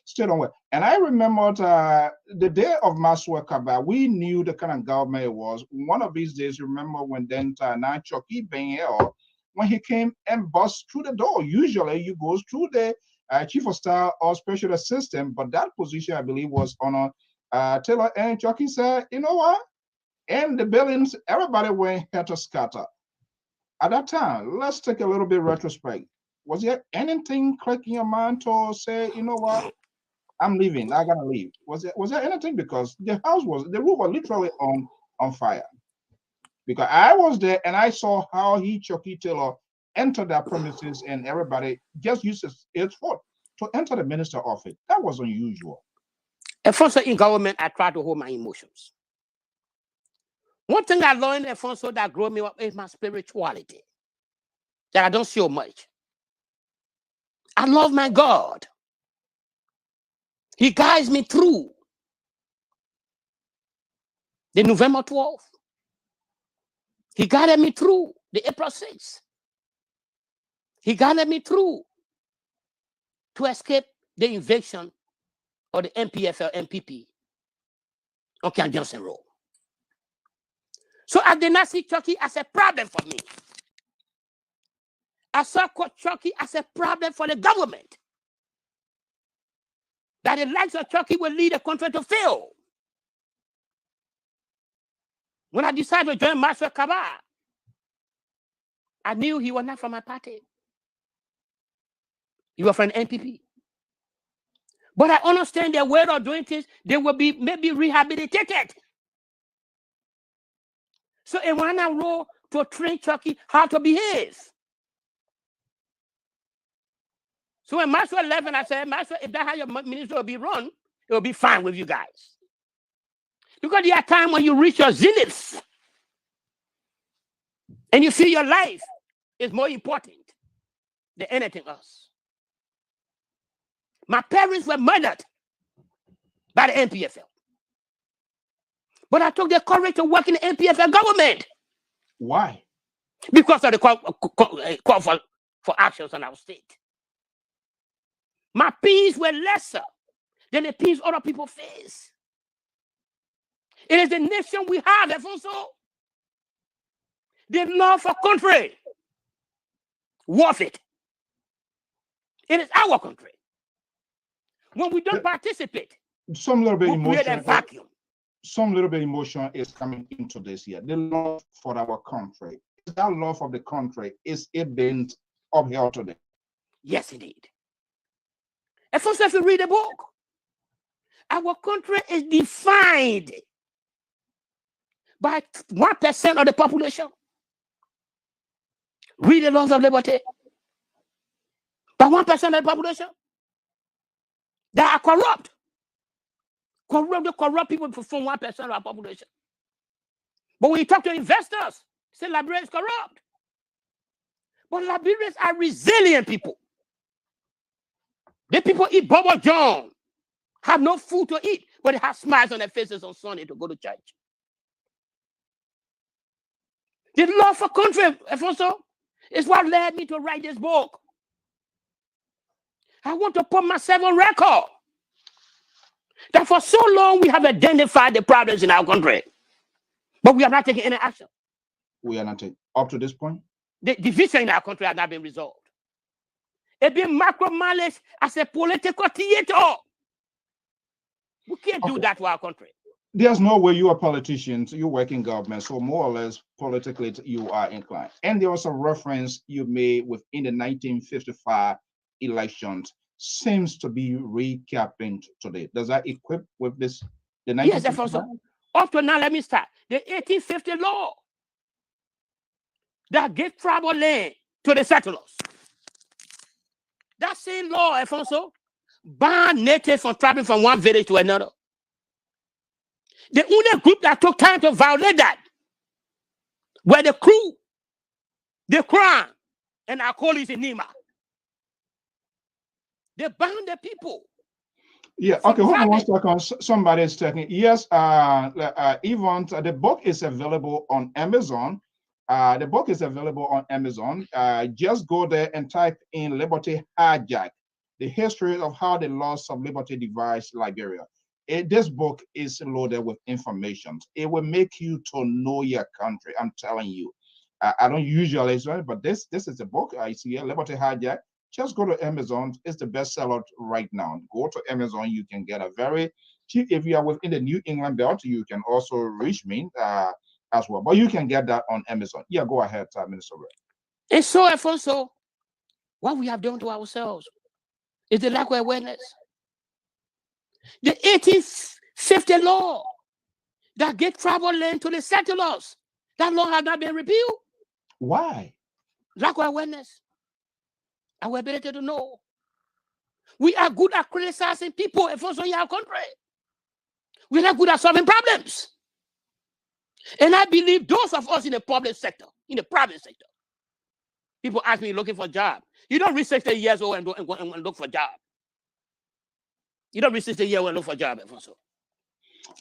Stay on with. And I remembered the day of Master Kaba, we knew the kind of government it was. One of these days, remember when then Chucky Ben here, when he came and bust through the door. Usually, you goes through the chief of staff or special assistant, but that position, I believe, was on Taylor. And Chucky said, you know what? And the buildings, everybody went helter scatter. At that time, let's take a little bit retrospect. Was there anything clicking your mind to say, you know what, I'm leaving, I gotta leave? Was there anything? Because the roof was literally on fire. Because I was there and I saw how Chucky Taylor entered that premises and everybody just used his foot to enter the minister's office. That was unusual. And first in government, I try to hold my emotions. One thing I learned, Alfonso, that grew me up is my spirituality. That I don't show much. I love my God. He guides me through the November 12th. He guided me through the April 6th. He guided me through to escape the invasion of the MPFL MPP on Ken Johnson Road. So I did not see Chucky as a problem for me. I saw Chucky as a problem for the government. That the likes of Chucky will lead the country to fail. When I decided to join Master Kaba, I knew he was not from my party. He was from NPP. But I understand their way of doing things, they will be maybe rehabilitated. So I went on a road to train Chucky how to behave. So when Master left, and I said, Master, if that's how your ministry will be run, it will be fine with you guys. Because there are times when you reach your zenith and you feel your life is more important than anything else. My parents were murdered by the NPFL. But I took the courage to work in the NPFL government. Why? Because of the call for actions on our state. My pains were lesser than the pains other people face. It is the nation we have, Alfonso. The love for country. Worth it. It is our country. When we don't participate, some little bit we create a vacuum. Some little bit emotion is coming into this here. The love for our country. That love of the country, is it being upheld today? Yes, indeed. And first, if you read the book, our country is defined by 1% of the population. Read the laws of liberty. By 1% of the population. They are corrupt. Corrupt people from 1% of our population. But when you talk to investors, say Liberia is corrupt. But Liberians are resilient people. The people eat Bubba John, have no food to eat, but they have smiles on their faces on Sunday to go to church. The love for country, Alfonso, is what led me to write this book. I want to put myself on record that for so long we have identified the problems in our country, but we are not taking any action. We are not taking, up to this point? The division in our country has not been resolved. It's been micromanaged as a political theater. We can't do that to our country. There's no way you are politicians, you work in government, so more or less politically you are inclined. And there was a reference you made within the 1955 elections, seems to be recapping today. Does that equip with this? The yes, Alfonso. Up to now, let me start. The 1850 law that gave tribal land to the settlers. That same law, Alfonso, banned natives from traveling from one village to another. The only group that took time to violate that were the crew, the Crown, and our colleagues in Nima. They bound the people. Yeah, okay, hold on 1 second. Somebody is checking. Yes, Yvonne, the book is available on Amazon. The book is available on Amazon. Just go there and type in Liberty Hijacked, the history of how the loss of liberty divides Liberia. This book is loaded with information. It will make you to know your country. I'm telling you. I don't usually say, but this is a book. I see here, Liberty Hijacked. Just go to Amazon. It's the bestseller right now. Go to Amazon. You can get a very cheap. If you are within the New England belt, you can also reach me as well. But you can get that on Amazon. Yeah, go ahead, Minister Ray. And so, Alfonso, what we have done to ourselves is the lack of awareness. The 1850 law that gave tribal land to the settlers, that law has not been repealed. Why? Lack of awareness. Our ability to know. We are good at criticizing people in our country. We're not good at solving problems. And I believe those of us in the public sector, in the private sector, people ask me looking for a job. You don't reach 60 years old and look for a job. You don't reach 60 years old and look for a job, Alfonso.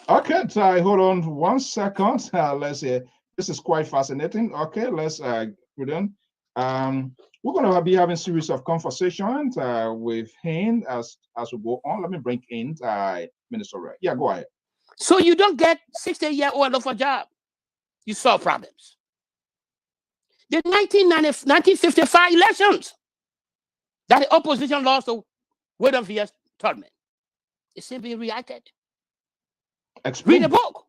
Okay, Ty, hold on 1 second. Let's see. This is quite fascinating. Okay, let's put in. We're going to be having a series of conversations with him as we go on. Let me bring in Minister Ray. Yeah, go ahead. So you don't get 60-year-old and look for a job. You solve problems. The 1955 elections that the opposition lost to William V.S. Tubman, it simply reacted. Explain. Read the book.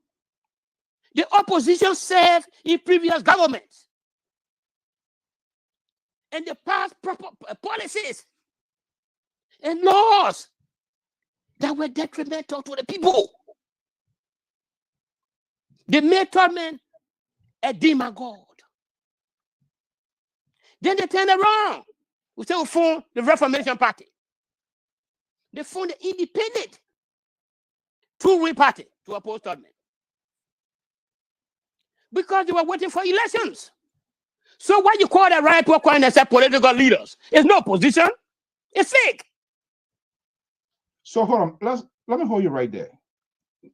The opposition served in previous governments. And they passed proper policies and laws that were detrimental to the people. They made Tubman a demagogue. Then they turned around. We still formed the Reformation Party. They formed the Independent Two-Wing Party to oppose Tubman. Because they were waiting for elections. So what you call the right worker and say political leaders? It's no opposition. It's fake. So hold on. Let me hold you right there.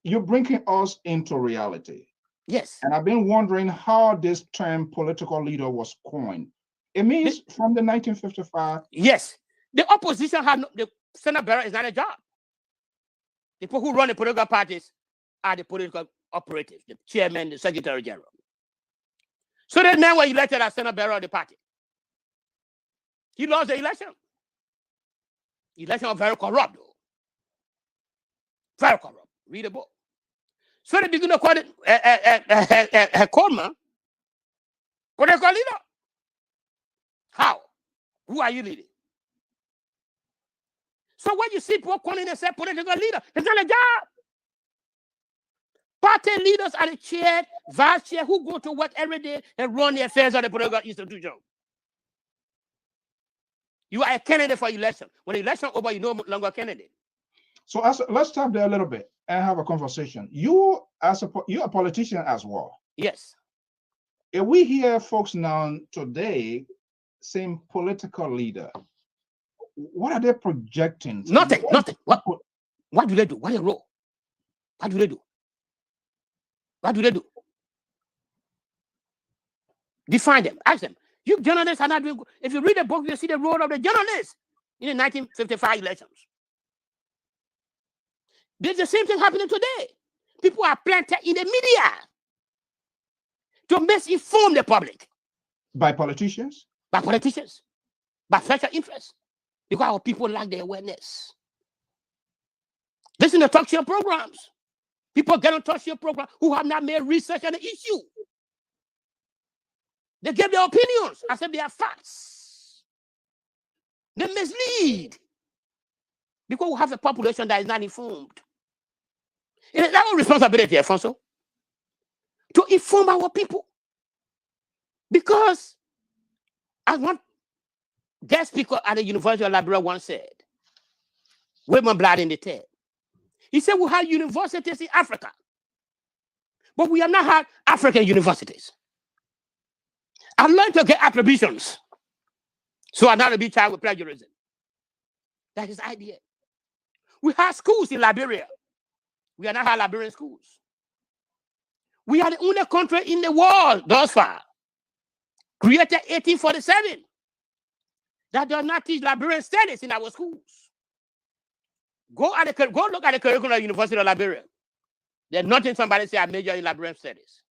You're bringing us into reality. Yes. And I've been wondering how this term political leader was coined. It means from the 1955. Yes. The opposition had the Senate bearer is not a job. The people who run the political parties are the political operatives, the chairman, the secretary general. So that man was elected as Senate bearer of the party. He lost the election. The election was very corrupt, though. Very corrupt. Read the book. So they begin to call it a Coleman political leader. How? Who are you leading? So when you see people calling themselves political leader, it's not a job. Party leaders are the chair, vice chair, who go to work every day and run the affairs of the political institution. You are a candidate for election. When the election is over, you're no longer a candidate. So let's stop there a little bit and have a conversation. You're a politician as well. Yes. If we hear folks now today saying political leader, what are they projecting? Nothing. What do they do? What is the role? What do they do? What do they do? Define them. Ask them. You journalists are not doing good. If you read the book, you see the role of the journalists in the 1955 elections. There's the same thing happening today. People are planted in the media to misinform the public. By politicians? By politicians. By special interests. Because our people lack the awareness. Listen to talk show programs. People get on talk show programs who have not made research on the issue. They give their opinions as if they are facts. They mislead. Because we have a population that is not informed. It is our responsibility, Alfonso, to inform our people. Because, as one guest speaker at the University of Liberia once said, with my blood in the tail, he said we have universities in Africa, but we have not had African universities. I learned to get attributions, so I not to be charged with plagiarism. That's his idea. We have schools in Liberia. We are not have Liberian schools. We are the only country in the world thus far, created 1847, that does not teach Liberian studies in our schools. Go look at the curriculum of University of Liberia. There's nothing somebody say I major in Liberian studies.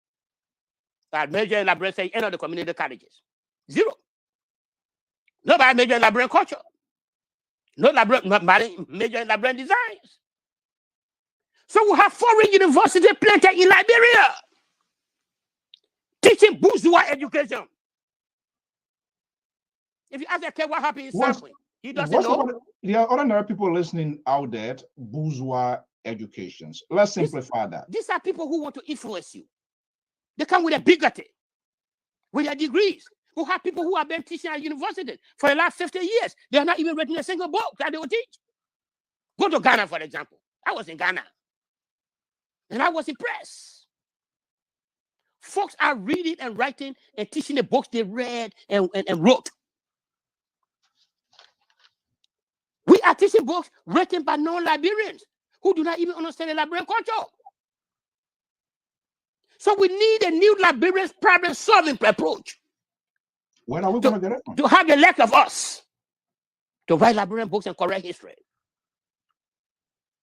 I major in Liberian studies, any of the community colleges. Zero. Nobody major in Liberian culture. Nobody major in Liberian designs. So we have foreign universities planted in Liberia, teaching bourgeois education. If you ask a kid what happened in Southwick, he doesn't know. There are ordinary people listening out there, bourgeois educations. Let's simplify that. These are people who want to influence you. They come with a bigotry, with their degrees. Who have people who have been teaching at universities for the last 50 years. They have not even written a single book that they will teach. Go to Ghana, for example. I was in Ghana, and I was impressed. Folks are reading and writing and teaching the books they read and wrote. We are teaching books written by non-Liberians who do not even understand the Liberian culture. So we need a new Liberian problem-solving approach. When are we going to get it? To have the lack of us to write Liberian books and correct history.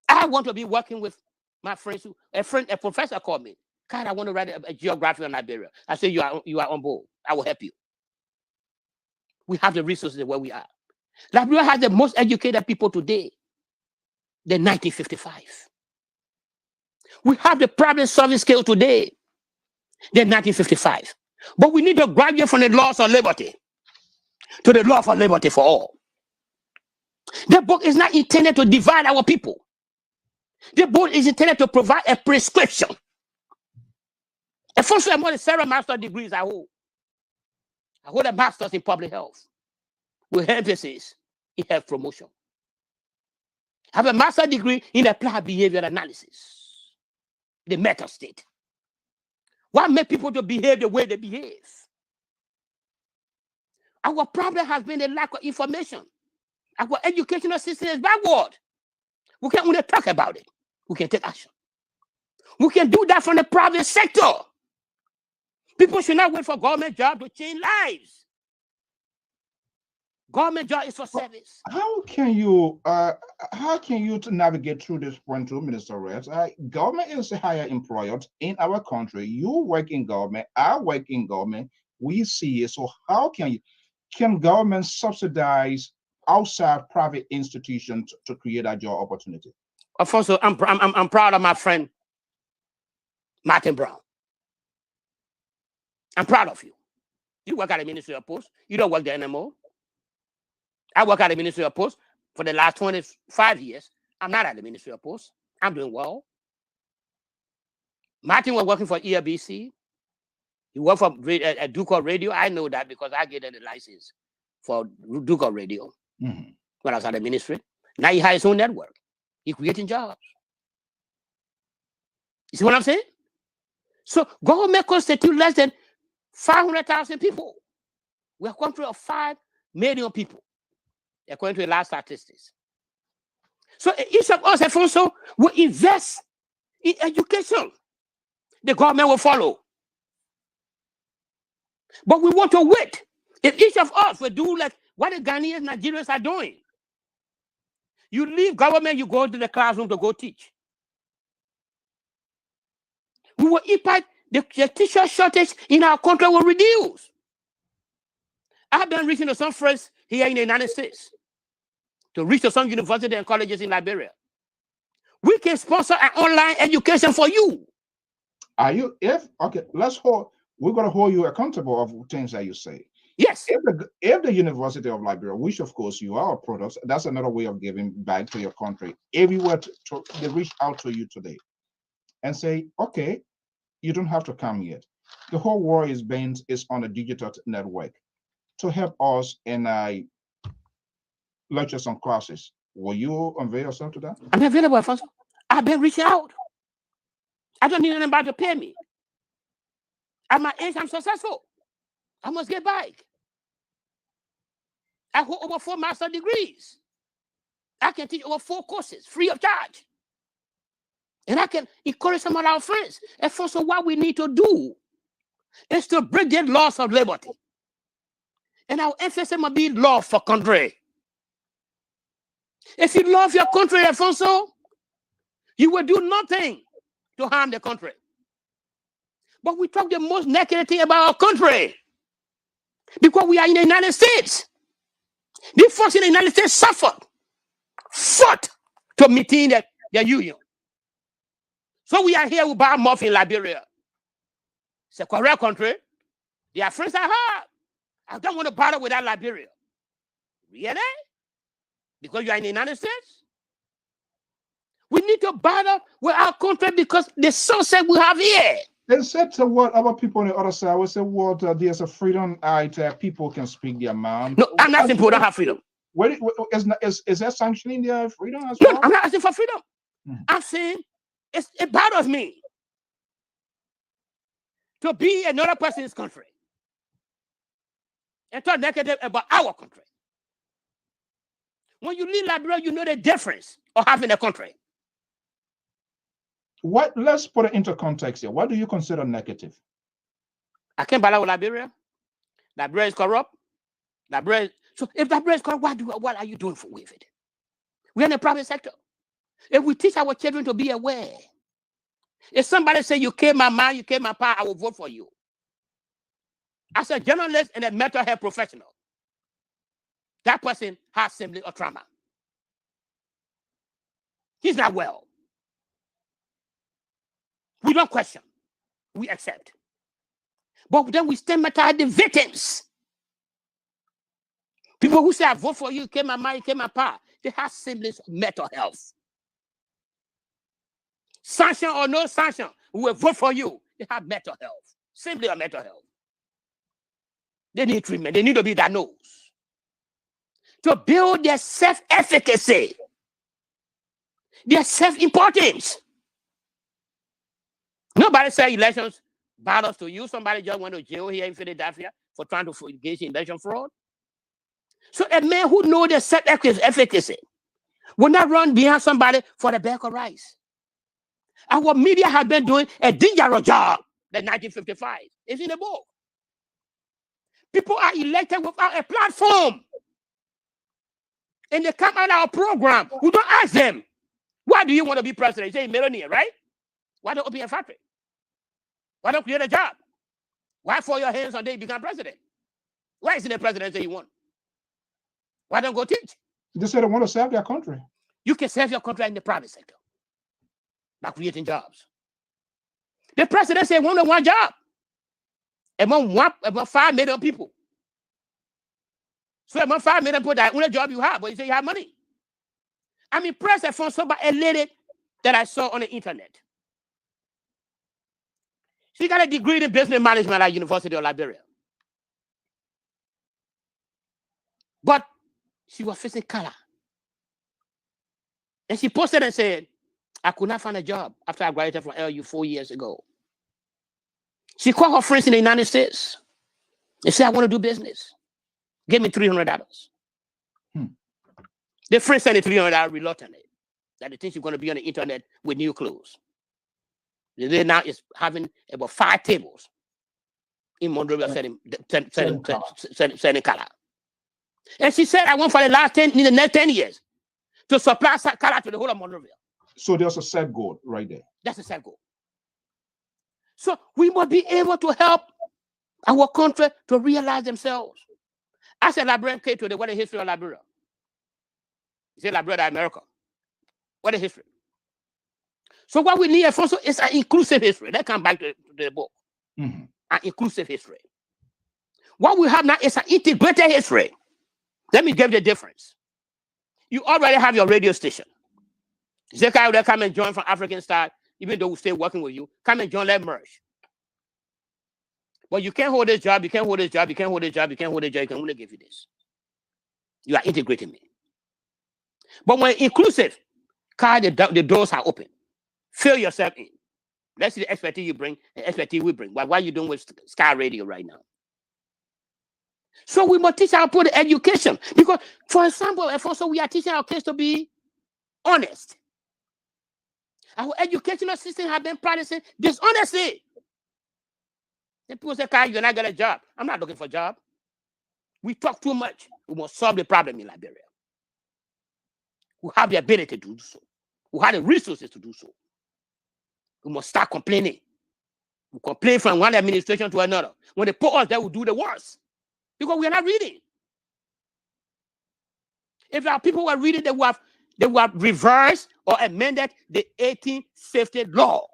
I want to be working with my friends. A professor called me. God, I want to write a geography on Liberia. I said, you are on board. I will help you. We have the resources where we are. Liberia has the most educated people today than 1955. We have the problem-solving skill today than 1955. But we need to graduate from the laws of liberty to the law for liberty for all. The book is not intended to divide our people. The book is intended to provide a prescription. And first, I'm going to several master's degrees I hold. I hold a master's in public health with emphasis in health promotion. I have a master's degree in applied behavior analysis, the meta state. What makes people to behave the way they behave? Our problem has been the lack of information. Our educational system is backward. We can't only talk about it. We can take action. We can do that from the private sector. People should not wait for government job to change lives. Government job is for service. How can you navigate through this point too, Minister Reds? Government is a higher employer in our country. You work in government, I work in government. We see it. So how can government subsidize outside private institutions to create a job opportunity? Alfonso, I'm proud of my friend Martin Brown. I'm proud of you. You work at the Ministry of Post. You don't work there anymore. I work at the Ministry of Post for the last 25 years. I'm not at the Ministry of Post. I'm doing well. Martin was working for ELBC. He worked for Ducal Radio. I know that because I get the license for Ducal Radio when I was at the ministry. Now he has his own network. He's creating jobs. You see what I'm saying? So government constitutes less than 500,000 people. We're a country of 5 million people, according to the last statistics. So each of us, Alfonso, will invest in education. The government will follow. But we want to wait. If each of us will do like what the Ghanaians, Nigerians are doing, you leave government, you go to the classroom to go teach. We will impact the teacher shortage in our country will reduce. I've been reaching to some friends here in the United States to reach to some universities and colleges in Liberia. We can sponsor an online education for you. Are you? We're going to hold you accountable of things that you say. Yes. If the University of Liberia, which of course you are a product, that's another way of giving back to your country. If you were to reach out to you today and say, okay, you don't have to come yet. The whole world is on a digital network to help us in lectures and classes. Will you unveil yourself to that? I'm available, Alfonso. I've been reaching out. I don't need anybody to pay me. At my age, I'm successful. I must get back. I hold over 4 master's degrees. I can teach over 4 courses free of charge. And I can encourage some of our friends. And for so what we need to do is to break the laws of liberty. And our emphasis must be love for country. If you love your country, Alfonso, you will do nothing to harm the country. But we talk the most negative thing about our country because we are in the United States. The folks in the United States fought to maintain the union. So we are here with Bob Murphy in Liberia. It's a correct country. They are friends I have. I don't want to bother with that Liberia. Really? Because you are in the United States? We need to bother with our country because the sunset we have here. They said to what other people on the other side would say, what there's a freedom that people can speak their mind. No, I'm not saying people don't have freedom. Is that sanctioning their freedom as well? No, I'm not asking for freedom. I'm saying it bothers me to be another person's country and talk negative about our country. When you leave Liberia, you know the difference of having a country. Let's put it into context here. What do you consider negative? I can't bother with Liberia. Liberia is corrupt. So if Liberia is corrupt, what are you doing with it? We're in the private sector. If we teach our children to be aware, if somebody say you killed my man, you killed my pa, I will vote for you. As a journalist and a mental health professional, that person has simply a trauma. He's not well. We don't question. We accept. But then we stigmatize the victims. People who say, I vote for you, you came my mind, you came my power. They have symptoms of mental health. Sanction or no sanction, we will vote for you. They have mental health. Simply a mental health. They need treatment. They need to be diagnosed. To build their self-efficacy, their self-importance. Nobody say elections matters to you. Somebody just went to jail here in Philadelphia for trying to engage in election fraud. So a man who knows the self-efficacy will not run behind somebody for the bag of rice. Our media has been doing a dangerous job in 1955. It's in the book. People are elected without a platform. And they come out of our program. We don't ask them, why do you want to be president? You say millionaire, right? Why don't open a factory? Why don't create a job? Why fold your hands on day you become president? Why isn't the presidency you want? Why don't go teach? They say they want to serve their country. You can serve your country in the private sector by creating jobs. The president said one job among 5 million people. So among 5 million people, that's the only job you have, but you say you have money. I'm impressed from somebody, a lady that I saw on the internet. She got a degree in business management at University of Liberia. But she was facing color. And she posted and said, I could not find a job after I graduated from LU 4 years ago. She called her friends in the United States and said, I want to do business. Give me $300. The friend sent the $300 reluctantly. That they think she's going to be on the internet with new clothes. They now is having about 5 tables in Monrovia selling color. And she said, I want for the next 10 years to supply color to the whole of Monrovia. So there's a set goal right there. That's a set goal. So we must be able to help our country to realize themselves. As a Liberian came to what is the history of Liberia? He said Liberia, America. What is history? So what we need, Alfonso, is an inclusive history. Let's come back to the book. An inclusive history. What we have now is an integrated history. Let me give you the difference. You already have your radio station. Zeka will come and join from African Star, even though we stay working with you. Come and join, let's merge. But you can't hold this job, you can't hold this job, you can't hold this job, you can't hold this job, you can only give you this. You are integrating me. But when inclusive, the doors are open. Fill yourself in. Let's see the expertise you bring, the expertise we bring. What are you doing with Sky Radio right now? So we must teach our people education. Because, for example, if also we are teaching our kids to be honest. Our educational system has been practicing dishonesty. Then people say, Kai, you're not getting a job. I'm not looking for a job. We talk too much. We must solve the problem in Liberia. We have the ability to do so. We have the resources to do so. We must start complaining. We complain from one administration to another. When they put us there, we do the worst. Because we are not reading. If our people were reading, they would have reversed or amended the 1850 law.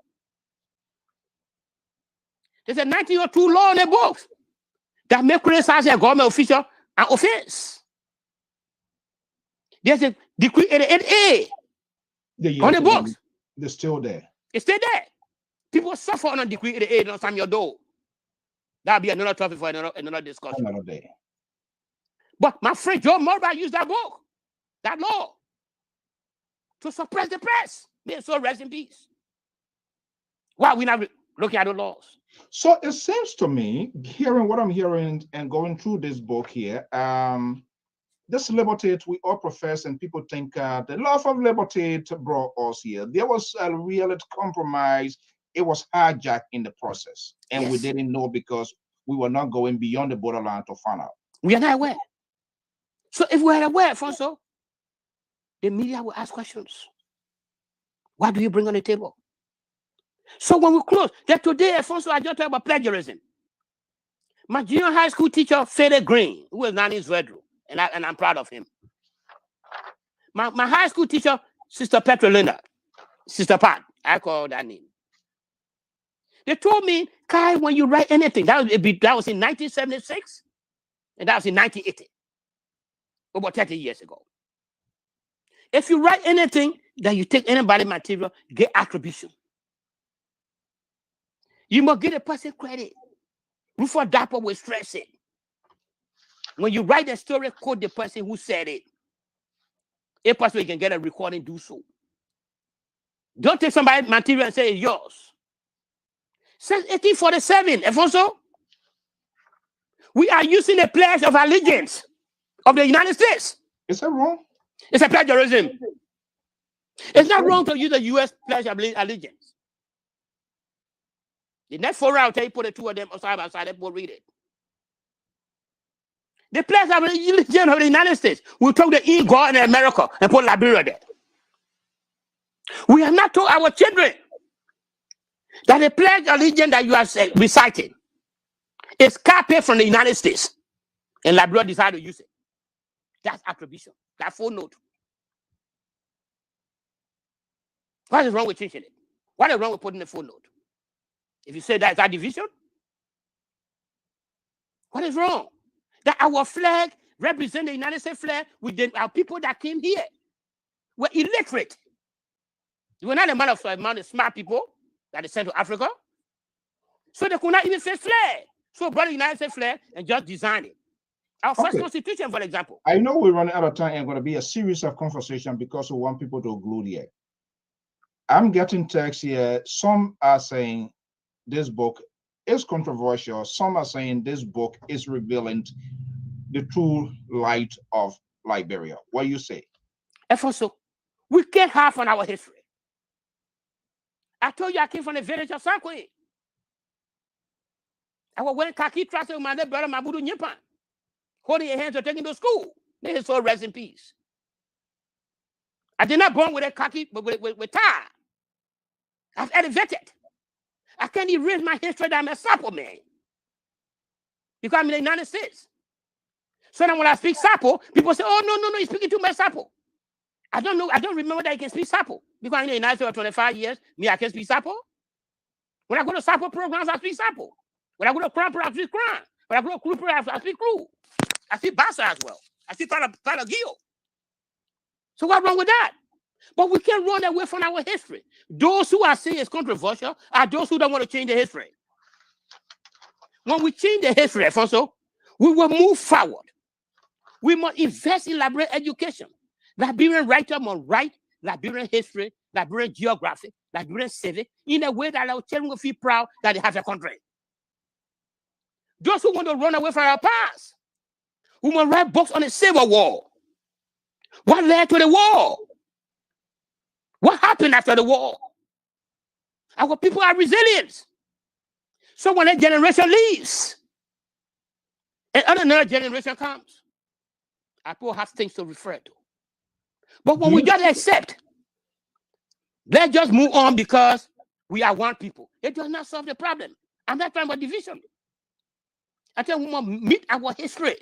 There's a 1902 law in the books that may criticize a government official an offense. There's a decree 88A on the books. They're still there. It's still there. People suffer on a decree 88 on some your door. That'll be another topic for another discussion. Another day. But my friend Joe Murray used that book, that law, to suppress the press. May so rest in peace. Why are we not looking at the laws? So it seems to me, hearing what I'm hearing and going through this book here, this liberty we all profess, and people think the love of liberty brought us here. There was a real compromise. It was hijacked in the process, and we didn't know because we were not going beyond the borderline to find out. We are not aware. So if we are aware, Alfonso, the media will ask questions. What do you bring on the table? So when we close, that today, Alfonso, I just talked about plagiarism. My junior high school teacher, Fede Green, who is now in Zvedru, and I'm proud of him. My high school teacher, Sister Petrolinda, Sister Pat, I call that name. They told me, Kai, when you write anything, that was in 1976, and that was in 1980, over 30 years ago. If you write anything that you take anybody's material, get attribution. You must give a person credit. Rufus Dapper will stress it. When you write a story, quote the person who said it. If possible, you can get a recording, do so. Don't take somebody's material and say it's yours. Since 1847, Alfonso, we are using the Pledge of Allegiance of the United States. Is that wrong? It's a plagiarism. It's not wrong to use the U.S. Pledge of Allegiance. The next 4 rounds, they put the two of them side by side, they will read it. The Pledge of Allegiance of the United States. We took the eagle in America and put Liberia there. We have not told our children that the Pledge of Allegiance that you are reciting is copied from the United States, and Liberia decided to use it. That's attribution. That's footnote. What is wrong with changing it? What is wrong with putting a footnote? If you say that, is that division? What is wrong? That our flag represents the United States flag with our people that came here were illiterate. They were not amount of smart people that they sent to Africa. So they could not even say flag. So brought the United States flag and just designed it. Our first constitution, for example. I know we're running out of time and going to be a series of conversation because we want people to glue here. I'm getting texts here. Some are saying this book is controversial. Some are saying this book is revealing the true light of Liberia. What do you say? Also, we can't have on our history. I told you I came from the village of Sankwe. I was wearing khaki trousers with my little brother, Mabudu Nyipan, holding your hands or taking to school. May his soul rest in peace. I did not born with a khaki, but with tie. I've elevated. I can't erase my history that I'm a Sapo man. Because I'm in the United States. So then when I speak Sapo, people say, oh, no, you're speaking too much Sapo. I don't know. I don't remember that I can speak Sapo. Because I'm in the United States for 25 years, I can speak Sapo. When I go to Sapo programs, I speak Sapo. When I go to Crown programs, I speak Crown. When I go to Crew programs, I speak Crew. I speak Bassa as well. I speak Palagio. So what's wrong with that? But we can't run away from our history. Those who are saying it's controversial are those who don't want to change the history. When we change the history, Alfonso, we will move forward. We must invest in Liberian education. Liberian writers must write Liberian history, Liberian geography, Liberian civic, in a way that our children will feel proud that they have a country. Those who want to run away from our past, Women write books on the Civil War. What led to the war? What happened after the war? Our people are resilient. So when that generation leaves, and another generation comes, our people have things to refer to. But when we just accept, let's just move on because we are one people, it does not solve the problem. I'm not talking about division. I think we must meet our history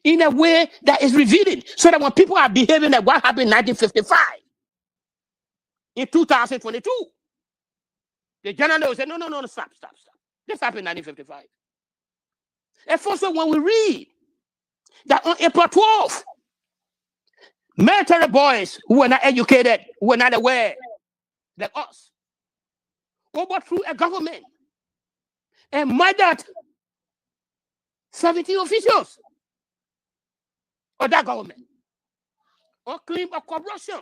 in a way that is revealing, so that when people are behaving like what happened in 1955, in 2022, the general will say, no, stop. This happened in 1955. And also when we read that on April 12th, military boys who were not educated, who were not aware, like us, overthrew a government and murdered 17 officials of that government on claim of corruption,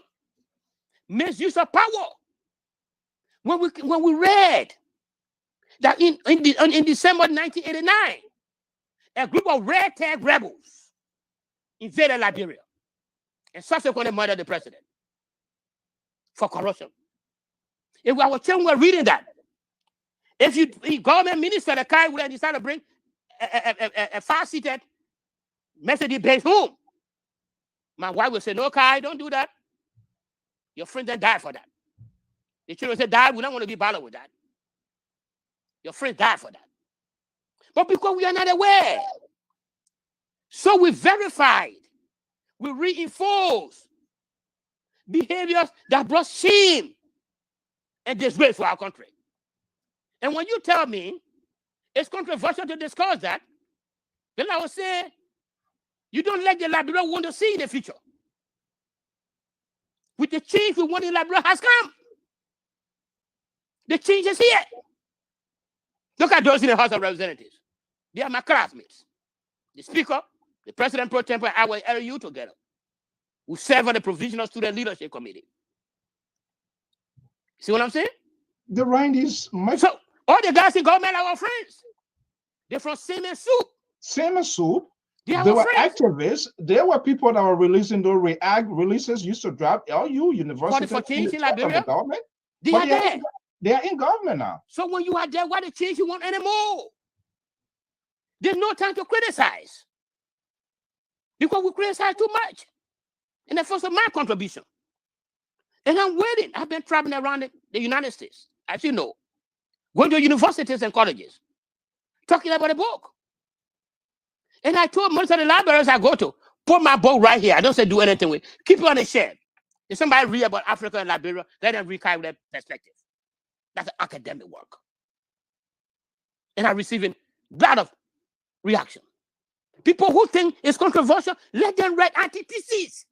misuse of power. When we read that in December 1989, a group of red tag rebels invaded Liberia and subsequently murdered the president for corruption. If our children were reading that, if government minister, the guy would have decided to bring a far-seated Mercedes-Benz home, my wife would say, no, Kai, don't do that. Your friend then died for that. The children said, Dad, we don't want to be bothered with that. Your friend died for that. But because we are not aware, so we verified, we reinforced behaviors that brought shame and disgrace for our country. And when you tell me it's controversial to discuss that, then I will say, you don't let the Liberia want to see in the future. With the change we want in Liberia has come. The change is here. Look at those in the House of Representatives. They are my classmates. The Speaker, the President Pro Tempore, and our LU together, who serve on the Provisional Student Leadership Committee. See what I'm saying? The right is so all the guys in government are our friends. They're from same soup. Same soup. They were friends. Activists. There were people that were releasing those react releases used to drop LU university for change in Liberia. Government. They are there. They are in government now. So when you are there, why the change you want anymore? There's no time to criticize. Because we criticize too much. And that's also my contribution. And I'm waiting. I've been traveling around the United States, as you know, going to universities and colleges, talking about the book. And I told most of the libraries I go to, put my book right here. I don't say do anything with it. Keep it on the shelf. If somebody read about Africa and Liberia, let them read their perspective. That's academic work. And I'm receiving a lot of reaction. People who think it's controversial, let them write antitheses.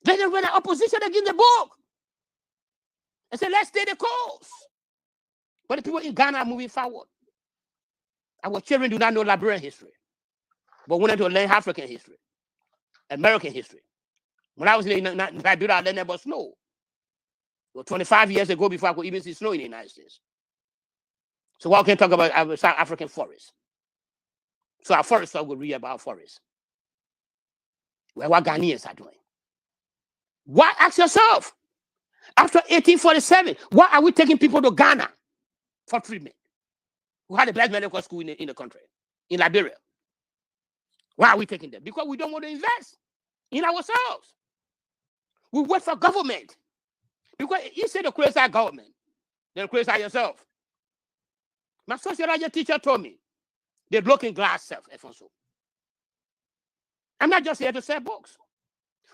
Let them write an opposition against the book. And say, let's stay the course. But the people in Ghana are moving forward. Our children do not know Liberian history, but wanted to learn African history, American history. When I was in Liberia, I learned about snow. It was 25 years ago before I could even see snow in the United States. So what can I talk about South African forests? So our forest talk will read about forests. Well, what Ghanaians are doing. Why, ask yourself, after 1847, why are we taking people to Ghana for treatment? Who had the best medical school in the country, in Liberia? Why are we taking them? Because we don't want to invest in ourselves. We wait for government. Because you say to criticize government, then criticize yourself. My sociology teacher told me, the looking glass self, Alfonso. I'm not just here to sell books.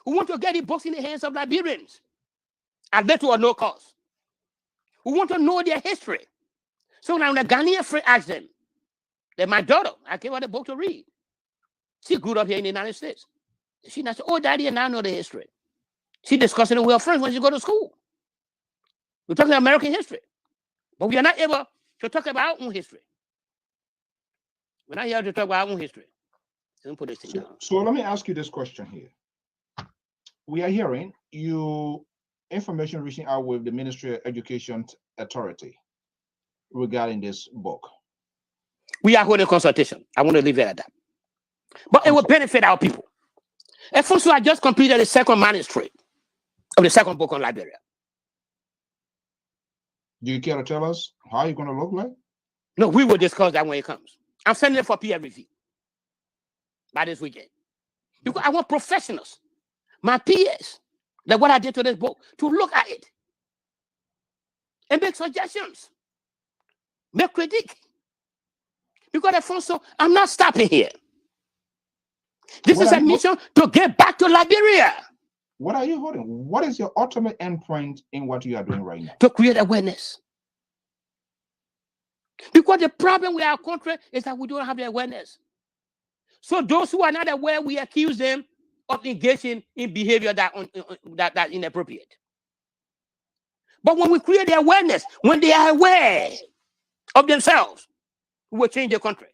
We want to get the books in the hands of Liberians at little or no cost. We want to know their history. So now when a Ghanaian friend asks them, that my daughter, I gave her the book to read. She grew up here in the United States. She now said, oh, Daddy, and I know the history. She discussing it with her friends when she go to school. We're talking American history. But we are not able to talk about our own history. We're not here to talk about our own history. Let me put this thing down. So let me ask you this question here. We are hearing you information reaching out with the Ministry of Education Authority regarding this book. We are holding consultation. I want to leave it at that. But it will benefit our people. And first, I just completed the second manuscript of the second book on Liberia. Do you care to tell us how you're going to look like? No, we will discuss that when it comes. I'm sending it for peer review by this weekend. Because I want professionals, my peers, that what I did to this book, to look at it and make suggestions, make critique. Because Alfonso, I'm not stopping here. This is a mission to get back to Liberia. What are you holding? What is your ultimate endpoint in what you are doing right now? To create awareness. Because the problem with our country is that we don't have the awareness. So those who are not aware, we accuse them of engaging in behavior that inappropriate. But when we create the awareness, when they are aware of themselves, we will change the country.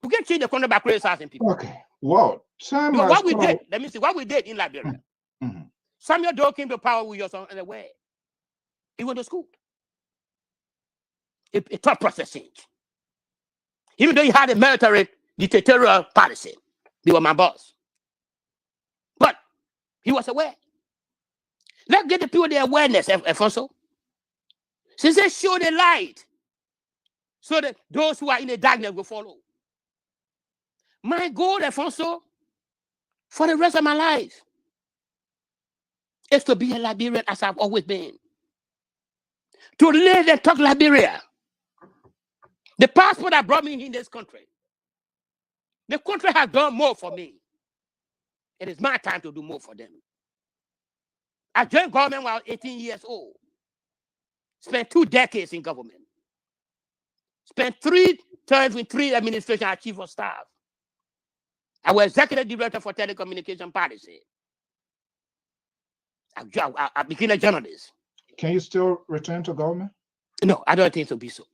We can change the country by criticizing people. Okay. Well, what we did, let me see what we did in Liberia. Samuel Doe came to power with your son unaware. He went to school. It thought process change. Even though he had a military dictatorial policy, they were my boss. But he was aware. Let's get the people the awareness, Alfonso. Since they show the light, so that those who are in the darkness will follow. My goal, Alfonso, for the rest of my life, is to be a Liberian as I've always been. To live and talk Liberia. The passport that brought me in this country. The country has done more for me. It is my time to do more for them. I joined government when I was 18 years old. Spent 2 decades in government. Spent 3 terms with 3 administrations as chief of staff. I was executive director for telecommunication policy. I became a journalist. Can you still return to government? No, I don't think so be so.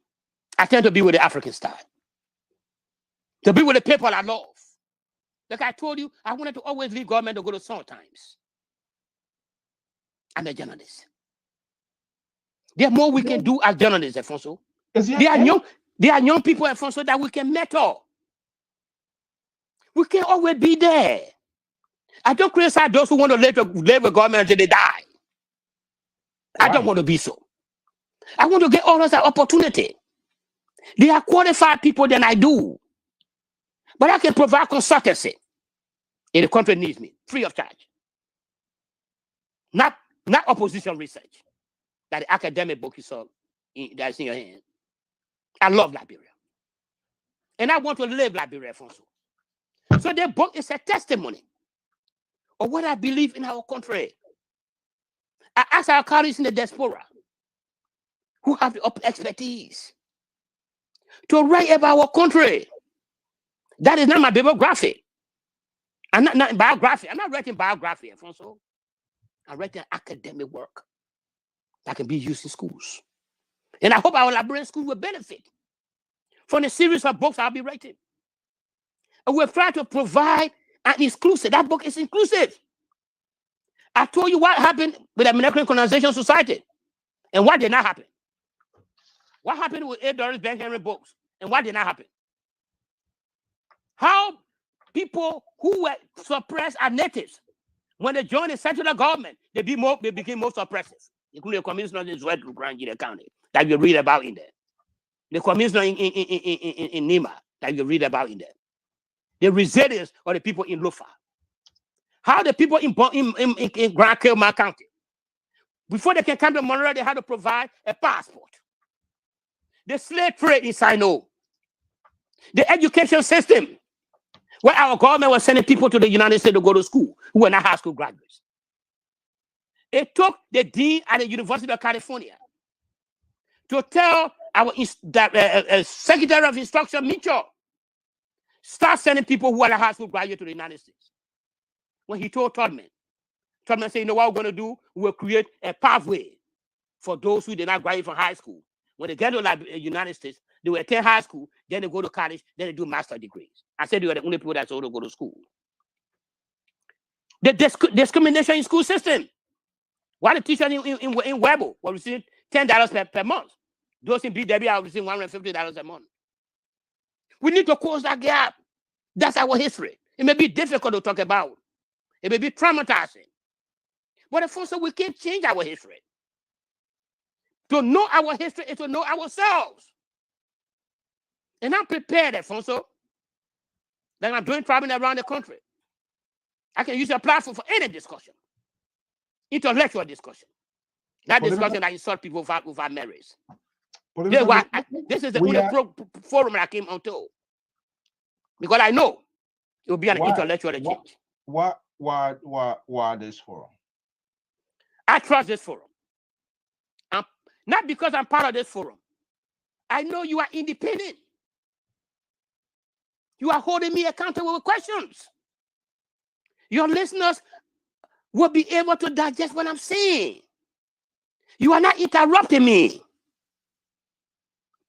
I tend to be with the African style. To be with the people I love. Like I told you, I wanted to always leave government to go to Sun Times. I'm a journalist. There are more we can do as journalists, Alfonso. There are young people, Alfonso, that we can mentor. We can always be there. I don't criticize those who want to live with government until they die. I don't want to be so. I want to get all of that opportunity. There are qualified people than I do. But I can provide consultancy if the country needs me, free of charge. Not opposition research. That the academic book you saw that's in your hand. I love Liberia. And I want to live Liberia, Alfonso. So the book is a testimony of what I believe in our country. I ask our colleagues in the diaspora who have the expertise to write about our country. That is not my bibliography. I'm not biography. I'm not writing biography, Alfonso. I'm writing academic work that can be used in schools. And I hope our Liberian schools will benefit from the series of books I'll be writing. And we're trying to provide an exclusive. That book is inclusive. I told you what happened with the American Colonization Society and what did not happen. What happened with A. Doris Ben Henry books and what did not happen. How people who were suppressed are natives. When they joined the central government, they became more suppressive, including the commissioner in Grand County that you read about in there. The commissioner in Nima that you read about in there. The resilience of the people in Lufa. How the people in Grand County, before they can come to Monroe, they had to provide a passport. The slave trade in Sino. The education system, where our government was sending people to the United States to go to school who were not high school graduates. It took the dean at the University of California to tell our Secretary of Instruction, Mitchell, start sending people who are high school graduates to the United States. When he told Tubman said, you know what we're going to do? We'll create a pathway for those who did not graduate from high school. When they get to the United States, they will attend high school, then they go to college, then they do master's degrees. I said they were the only people that's able to go to school. The discrimination in school system. Why the teacher in Webo were receiving $10 per month? Those in BW are receiving $150 a month. We need to close that gap. That's our history. It may be difficult to talk about. It may be traumatizing. But Alfonso, we can't change our history. To know our history is to know ourselves. And I'm prepared, Alfonso, that I'm doing traveling around the country. I can use a platform for any discussion. Intellectual discussion. Not discussion that insult people without merits. This is the only forum I came onto. Because I know it will be an intellectual exchange. Why this forum? I trust this forum. Not because I'm part of this forum. I know you are independent. You are holding me accountable with questions. Your listeners will be able to digest what I'm saying. You are not interrupting me.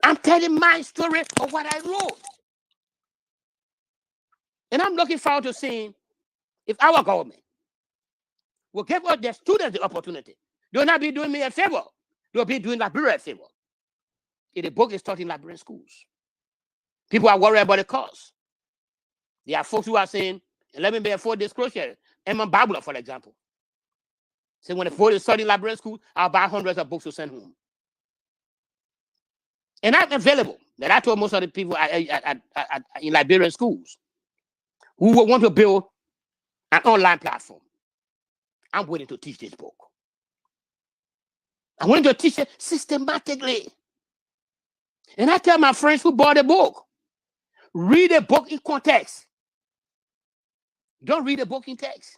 I'm telling my story of what I wrote. And I'm looking forward to seeing if our government will give their students the opportunity. They will not be doing me a favor. They will be doing Liberia a favor. If the book is taught in Liberian schools, people are worried about the cost. There are folks who are saying, let me be a full disclosure. Emma Babula, for example, said when the book is taught in Liberian school, I'll buy hundreds of books to send home. And I'm available. That I told most of the people in Liberian schools who will want to build an online platform. I'm willing to teach this book. I'm willing to teach it systematically. And I tell my friends who bought the book, read the book in context. Don't read the book in text.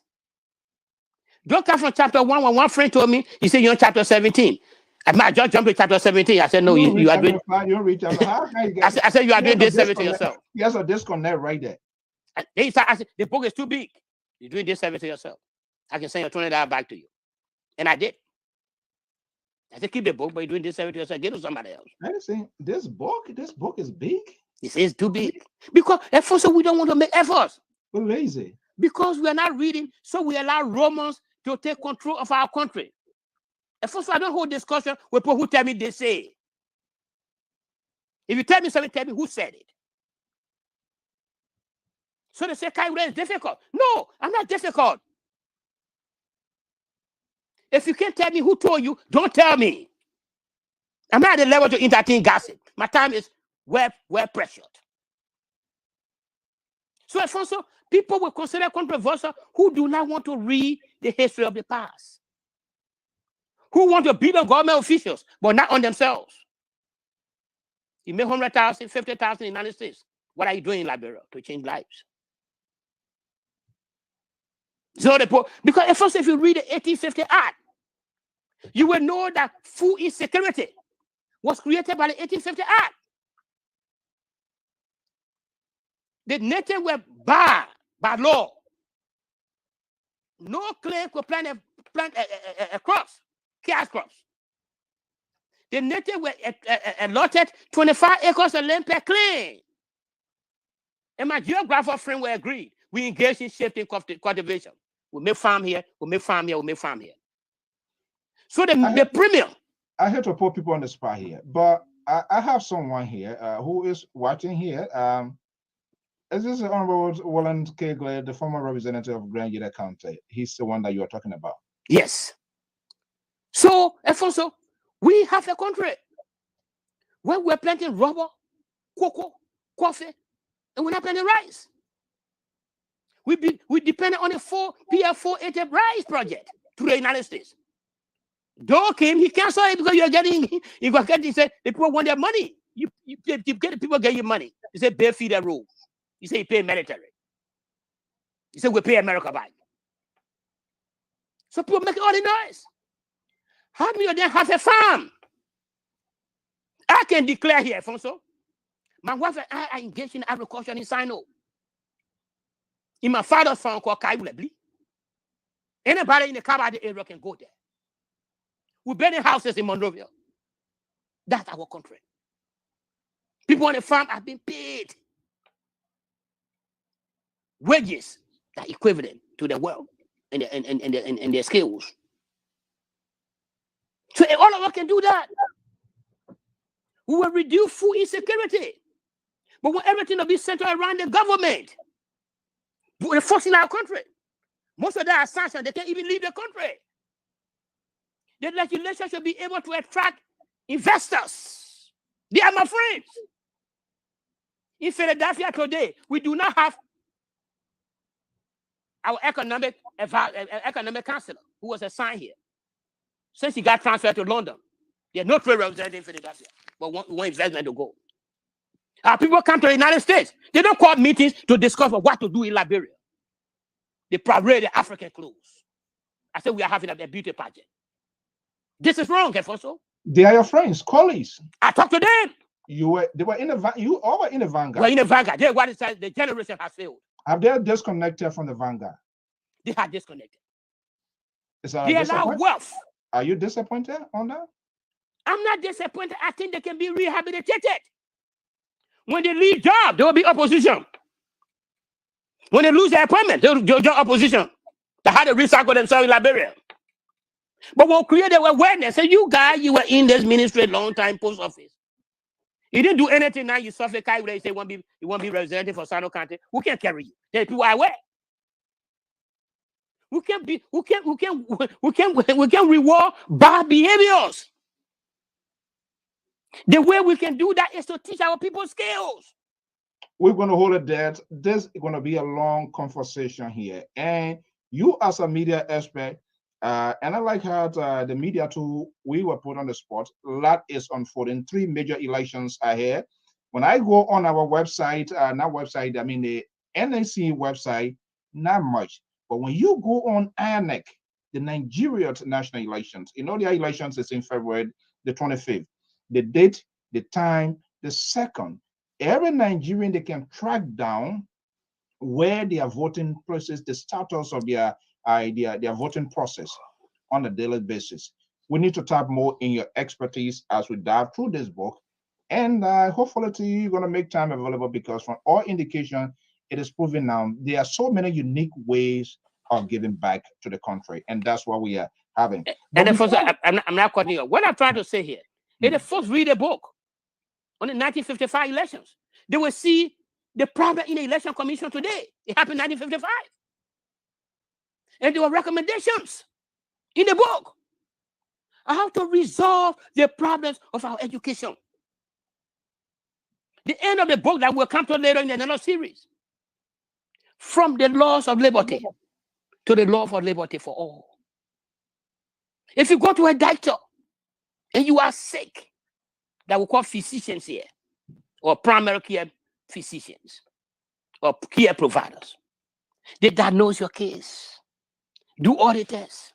Don't come from chapter 1 when one friend told me, he said, you're on chapter 17. I might just jump to chapter 17. I said, no, you are doing. You reach chapter 5. I said, you are doing this 17 yourself. Yes, a disconnect right there. I said, the book is too big. You're doing this 17 yourself. I can send your $20 back to you. And I did. I said, keep the book, but you're doing this 17 yourself. Give it to somebody else. I saying this book is big. It is too big. Because at first we don't want to make efforts. We're lazy. Because we are not reading, so we allow Romans to take control of our country. At first, I don't hold discussion with people who tell me they say. If you tell me something, tell me who said it. So they say, Kaira is difficult. No, I'm not difficult. If you can't tell me who told you, don't tell me. I'm not at the level to entertain gossip. My time is well pressured. So, Alfonso, people will consider controversial who do not want to read the history of the past. Who want to beat on government officials, but not on themselves. You make 100,000, 50,000 in the United States. What are you doing in Liberia to change lives? So because at first, if you read the 1850 Act, you will know that food insecurity was created by the 1850 Act. The natives were barred by law. No claim could plant a crops, cash crops. The natives were allotted 25 acres of land per claim. And my geographer friend were agreed. We engaged in shifting cultivation. We make farm here, we make farm here, we make farm here. So the premium. I hate to put people on the spot here, but I have someone here who is watching here. Is this Honorable Wallen K. Glade, the former representative of Grand Union County? He's the one that you are talking about. Yes. So, Alfonso, we have a country where we're planting rubber, cocoa, coffee, and we're not planting rice. We depend on a PF480 rice project to the United States. Doe came, he canceled it because he said the people want their money. You get the people get your money. He said, bare feed and rule. He said, you pay military. He said, we pay America back. So people make all the noise. How do you then have a farm? I can declare here, Alfonso, my wife and I are engaged in agriculture in Sino. In my father's farm called Kaibulebli. Anybody in the Kabade area can go there. We're building houses in Monrovia. That's our country. People on the farm have been paid wages that are equivalent to the world and their skills. So all of us can do that. We will reduce food insecurity. But when everything will be centered around the government, the force in our country, most of them are sanctioned. They can't even leave the country. The legislation should be able to attract investors. They are my friends. In Philadelphia today, we do not have our economic counselor who was assigned here. Since he got transferred to London, there's no trade representative in Philadelphia, but one investment to go. Our people come to the United States. They don't call meetings to discuss what to do in Liberia. They parade the African clothes. I said we are having a beauty pageant. This is wrong, Alfonso. They are your friends, colleagues. I talked to them. They were in the you all were in the vanguard. We're in the vanguard. They, what is that? The generation has failed. Have they disconnected from the vanguard? They have disconnected. They allow wealth. Are you disappointed on that? I'm not disappointed. I think they can be rehabilitated. When they leave job, there will be opposition. When they lose their appointment, they'll join opposition. They had to recycle themselves in Liberia. But we'll create the awareness. Say, you guys, you were in this ministry a long time, post office. You didn't do anything now. You suffer. You say you won't be representative for Sano County. Who can carry you? The people are aware. We can reward bad behaviors. The way we can do that is to teach our people skills. We're going to hold it there. This is going to be a long conversation here. And you as a media expert, and I like how the media too, we were put on the spot. A lot is unfolding. 3 major elections ahead. When I go on our website, not website, I mean the NAC website, not much. But when you go on INEC, the Nigeria national elections, you know, their elections is in February the 25th. The date, the time, the second. Every Nigerian, they can track down where they are voting process, the status of their voting process on a daily basis. We need to tap more in your expertise as we dive through this book. And hopefully you're going to make time available, because from all indication, it is proven now there are so many unique ways of giving back to the country. And that's what we are having. And I'm not cutting you. What I'm trying to say here, if they first read a book on the 1955 elections, they will see the problem in the election commission today. It happened in 1955. And there were recommendations in the book on how to resolve the problems of our education. The end of the book that will come to later in another series. From the laws of liberty to the law for liberty for all. If you go to a doctor and you are sick, that we call physicians here, or primary care physicians, or care providers. They diagnose your case, do all the tests.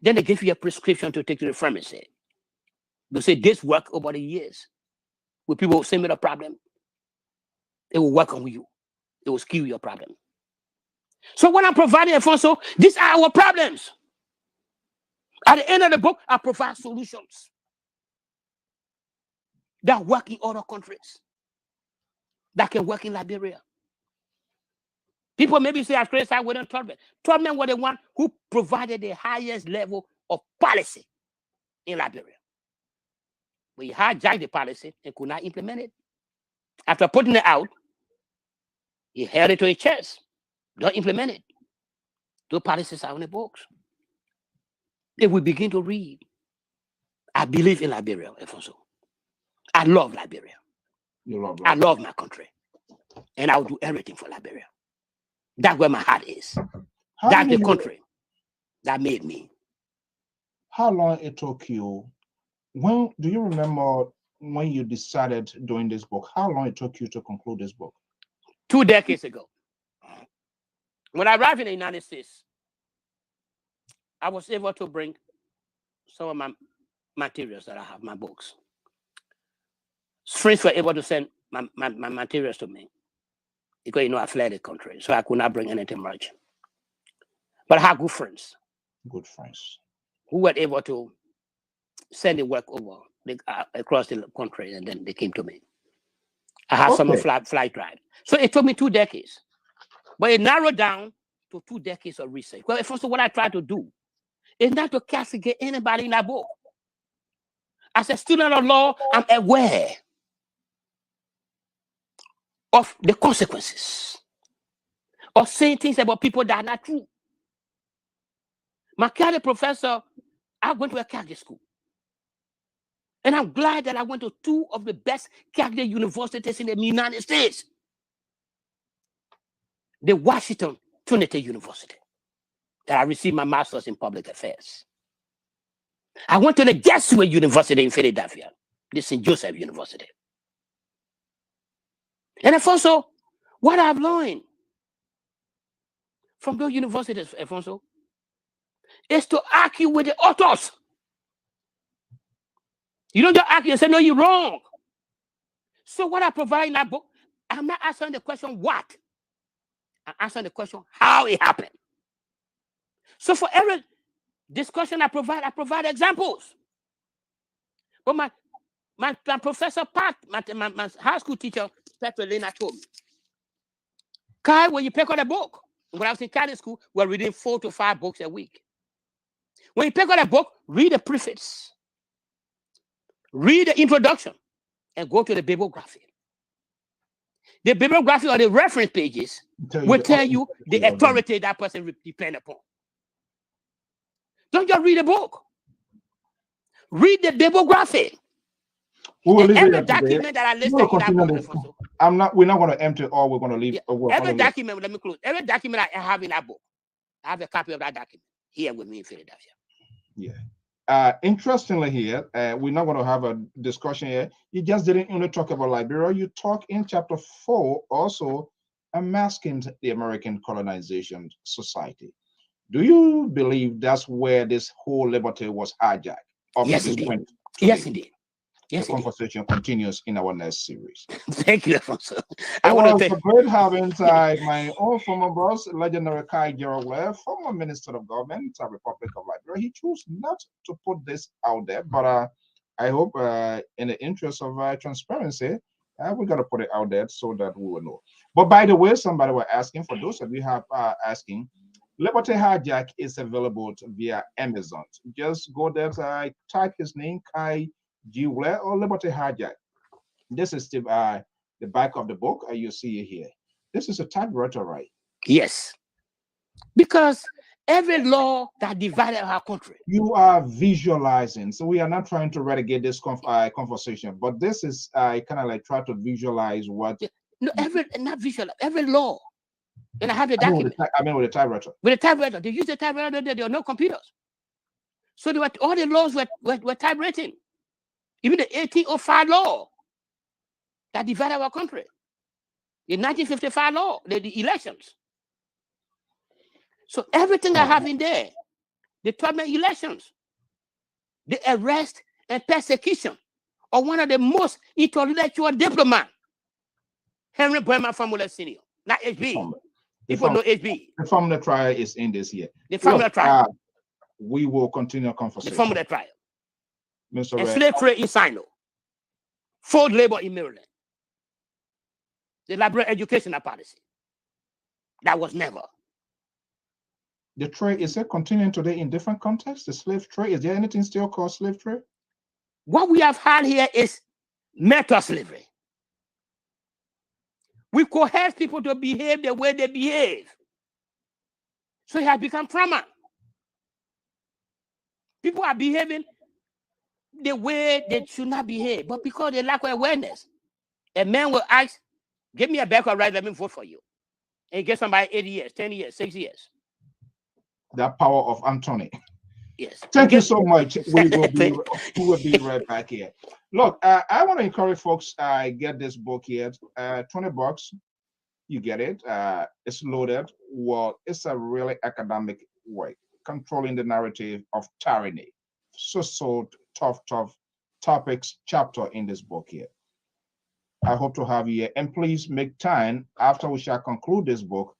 Then they give you a prescription to take to the pharmacy. They say this work over the years with people with similar problem. It will work on you. It will cure your problem. So when I'm providing Alfonso, these are our problems. At the end of the book, I provide solutions that work in other countries, that can work in Liberia. People maybe say, I criticize William Tubman. Tubman was the one who provided the highest level of policy in Liberia. But he hijacked the policy and could not implement it. After putting it out, he held it to his chest. Don't implement it. Those policies are on the books. If we begin to read, I believe in Liberia, Alfonso. I love Liberia. You love Liberia. I love my country. And I will do everything for Liberia. That's where my heart is. That's the country that made me. How long it took you? When do you remember when you decided doing this book? How long it took you to conclude this book? 2 decades ago. When I arrived in the United States, I was able to bring some of my materials that I have, my books. Friends were able to send my materials to me because, you know, I fled the country, so I could not bring anything much. But I have good friends. Good friends. Who were able to send the work over across the country, and then they came to me. I had some flight drive. So it took me 2 decades. But it narrowed down to 2 decades of research. Well, first of all, what I try to do is not to castigate anybody in that book. As a student of law, I'm aware of the consequences of saying things about people that are not true. My Catholic professor, I went to a Catholic school. And I'm glad that I went to two of the best Catholic universities in the United States. The Washington Trinity University, that I received my master's in public affairs. I went to the Jesuit University in Philadelphia, the St. Joseph University. And Alfonso, what I've learned from those universities, Alfonso, is to argue with the authors. You don't just argue and say, no, you're wrong. So what I provide in that book, I'm not answering the question what. I'm answering the question how it happened. So for every discussion I provide examples. But my professor Pat, my high school teacher, Petra Lena, told me, Kai, when you pick up a book, when I was in Catholic school, we were reading 4 to 5 books a week. When you pick up a book, read the preface, read the introduction, and go to the bibliography. The bibliography or the reference pages will tell you the authority that person depends upon. Don't just read a book. Read the bibliography. Every document that I listed in that book, we're not going to empty all. We're going to leave. Every document, let me close. Every document I have in that book, I have a copy of that document here with me in Philadelphia. Yeah. Interestingly here, we're not going to have a discussion here. You just didn't only talk about Liberia. You talk in chapter 4 also unmasking the American colonization society. Do you believe that's where this whole liberty was hijacked? Yes, indeed. Yes, indeed. Yes, the conversation continues in our next series. Thank you, Alfonso. It was a great having my own former boss, legendary GERAL, former Minister of Government, Republic of Liberia. He chose not to put this out there, but I hope in the interest of transparency, we got to put it out there so that we will know. But by the way, somebody was asking, for those of you have asking, Liberty Hijack is available via Amazon. Just go there, type his name, Kai GERAL or Liberty Hijack. This is the back of the book. You see it here. This is a typewriter, right? Yes. Because every law that divided our country. You are visualizing. So we are not trying to relegate this conversation, but this is kind of like try to visualize what. No, every law. And I have the document. I mean with the typewriter. With the typewriter. They use the typewriter, there are no computers. So all the laws were typewritten. Even the 1805 law that divided our country. The 1955 law, the elections. So everything I have in there, the 12 elections, the arrest and persecution of one of the most intellectual diplomats, Henry Bremer Formula Senior, not HB. People know HB. The formula trial is in this here. The formula trial. We will continue our conversation. The formula trial. Mr. And slave trade in Sino. Forced labor in Maryland. The Liberian educational policy. That was never. The trade, is it continuing today in different contexts? The slave trade, is there anything still called slave trade? What we have had here is meta slavery. We coerce people to behave the way they behave. So it has become trauma. People are behaving the way they should not behave, but because they lack awareness. A man will ask, give me a backward right, let me vote for you. And he gets somebody 8 years, 10 years, 6 years. That power of Anthony. Yes. Thank you so much. We will be right back here. Look, I want to encourage folks, get this book here. $20, you get it. It's loaded. Well, it's a really academic work, controlling the narrative of tyranny. So tough topics chapter in this book here. I hope to have you here, and please make time after we shall conclude this book.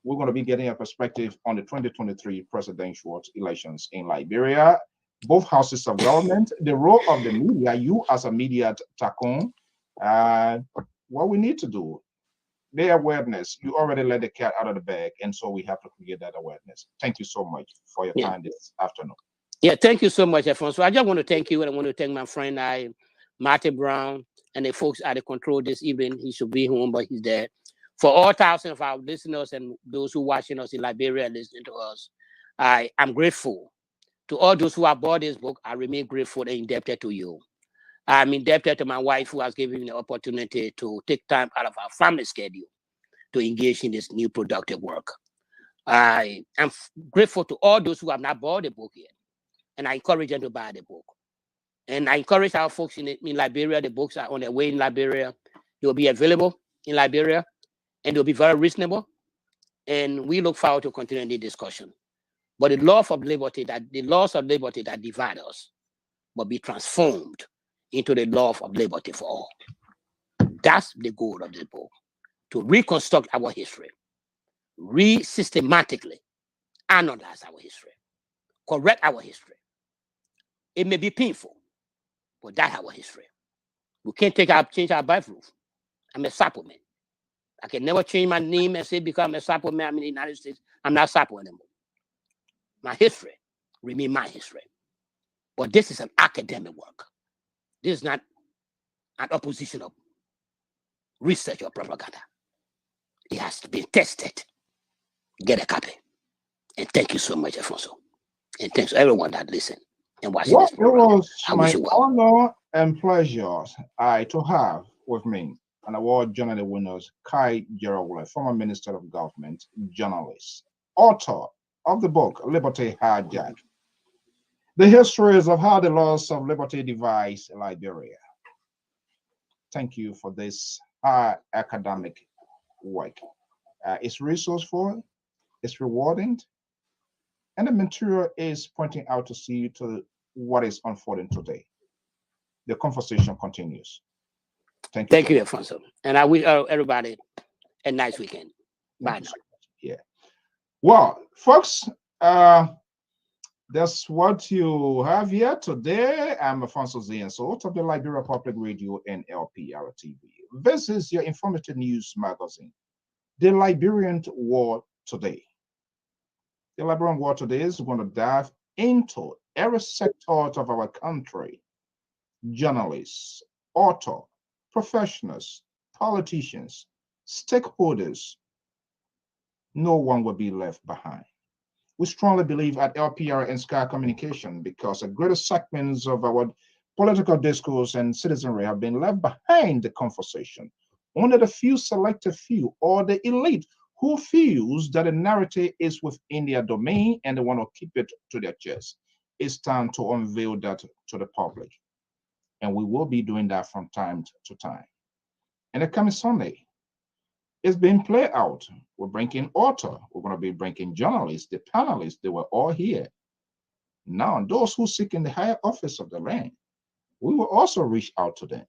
We're going to be getting a perspective on the 2023 presidential elections in Liberia, both houses of government, the role of the media, you as a media tycoon, what we need to do, the awareness. You already let the cat out of the bag, and so we have to create that awareness. Thank you so much for your time this afternoon. Yeah, thank you so much, Alfonso. I just want to thank you, and I want to thank my friend, Marty Brown, and the folks at the control this evening. He should be home, but he's there. For all thousands of our listeners and those who are watching us in Liberia, listening to us, I'm grateful. To all those who have bought this book, I remain grateful and indebted to you. I'm indebted to my wife, who has given me the opportunity to take time out of our family schedule to engage in this new productive work. I am grateful to all those who have not bought the book yet, and I encourage them to buy the book. And I encourage our folks in Liberia. The books are on their way in Liberia. They will be available in Liberia, and they'll be very reasonable. And we look forward to continuing the discussion. But the laws of liberty that divide us will be transformed into the law of liberty for all. That's the goal of this book, to reconstruct our history, systematically analyze our history, correct our history. It may be painful, but that's our history. We can't change our birth roof. I'm a Sapo man. I can never change my name and say because I'm a Sapo man, I'm in the United States. I'm not Sapo anymore. My history remains my history. But this is an academic work. This is not an opposition of research or propaganda. It has to be tested. Get a copy. And thank you so much, Alfonso. And thanks to everyone that listened and watched this program. It was my honor and pleasure to have with me an award journal winners, GERAL, former Minister of Government, journalist, author of the book Liberty Hijacked, the histories of how the laws of liberty divides Liberia. Thank you for this academic work. It's resourceful, it's rewarding, and the material is pointing out to see to what is unfolding today. The conversation continues. Thank you. Thank you, Alfonso. And I wish everybody a nice weekend. Bye now. Yeah. Well, folks, that's what you have here today. I'm Alfonso Zienso of the Liberia Public Radio and LPR TV. This is your informative news magazine, The Liberian War Today. The Liberian War Today is going to dive into every sector of our country: journalists, authors, professionals, politicians, stakeholders. No one will be left behind. We strongly believe at LPR and Sky Communication because a greater segments of our political discourse and citizenry have been left behind the conversation. Only the few selected few or the elite who feels that the narrative is within their domain and they want to keep it to their chest. It's time to unveil that to the public. And we will be doing that from time to time. And the coming Sunday, it's being played out. We're bringing author. We're going to be bringing journalists, the panelists. They were all here. Now, those who seek in the higher office of the land, we will also reach out to them.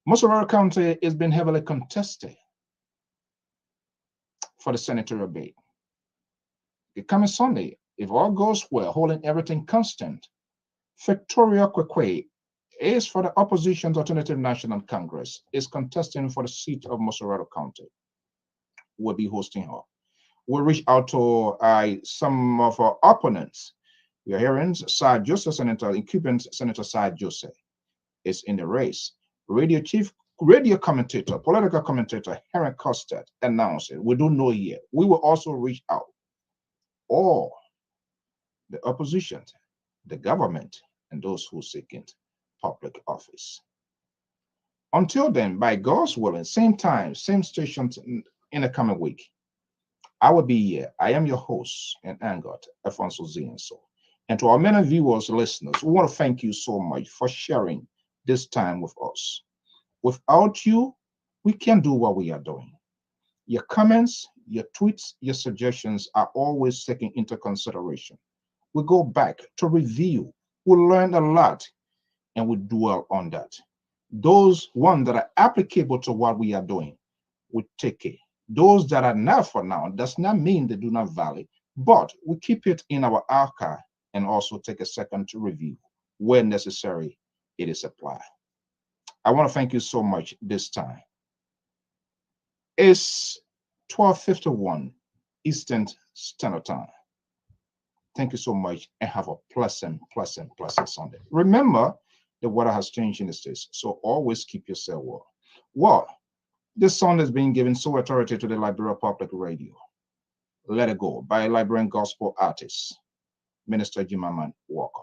Mossororo County has been heavily contested for the senatorial bid. The coming Sunday, if all goes well, holding everything constant, Victoria Kwekwe is for the opposition's Alternative National Congress, is contesting for the seat of Mossororo County. We'll be hosting her. We'll reach out to some of our opponents. We are hearing Sir Joseph, Senator, incumbent Senator Sir Joseph is in the race. Radio commentator, political commentator, Henry Costard announced it. We don't know yet. We will also reach out all the opposition, the government, and those who seek it. Public office. Until then, by God's willing, same time, same station in the coming week, I will be here. I am your host and angered, Alfonso Zienso. And to our many viewers, listeners, we want to thank you so much for sharing this time with us. Without you, we can't do what we are doing. Your comments, your tweets, your suggestions are always taken into consideration. We go back to review. We learn a lot. And we dwell on that. Those ones that are applicable to what we are doing, we take it. Those that are not for now does not mean they do not valid, but we keep it in our archive and also take a second to review where necessary it is applied. I want to thank you so much this time. It's 12:51 Eastern Standard Time. Thank you so much and have a pleasant Sunday. Remember, the weather has changed in the States. So always keep yourself warm. Well, this song is being given so authority to the Liberia Public Radio. Let It Go by a Liberian gospel artist, Minister Jimaman Walker.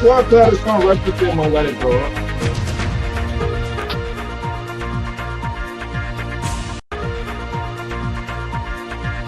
What that is on Recipe and Let It Go.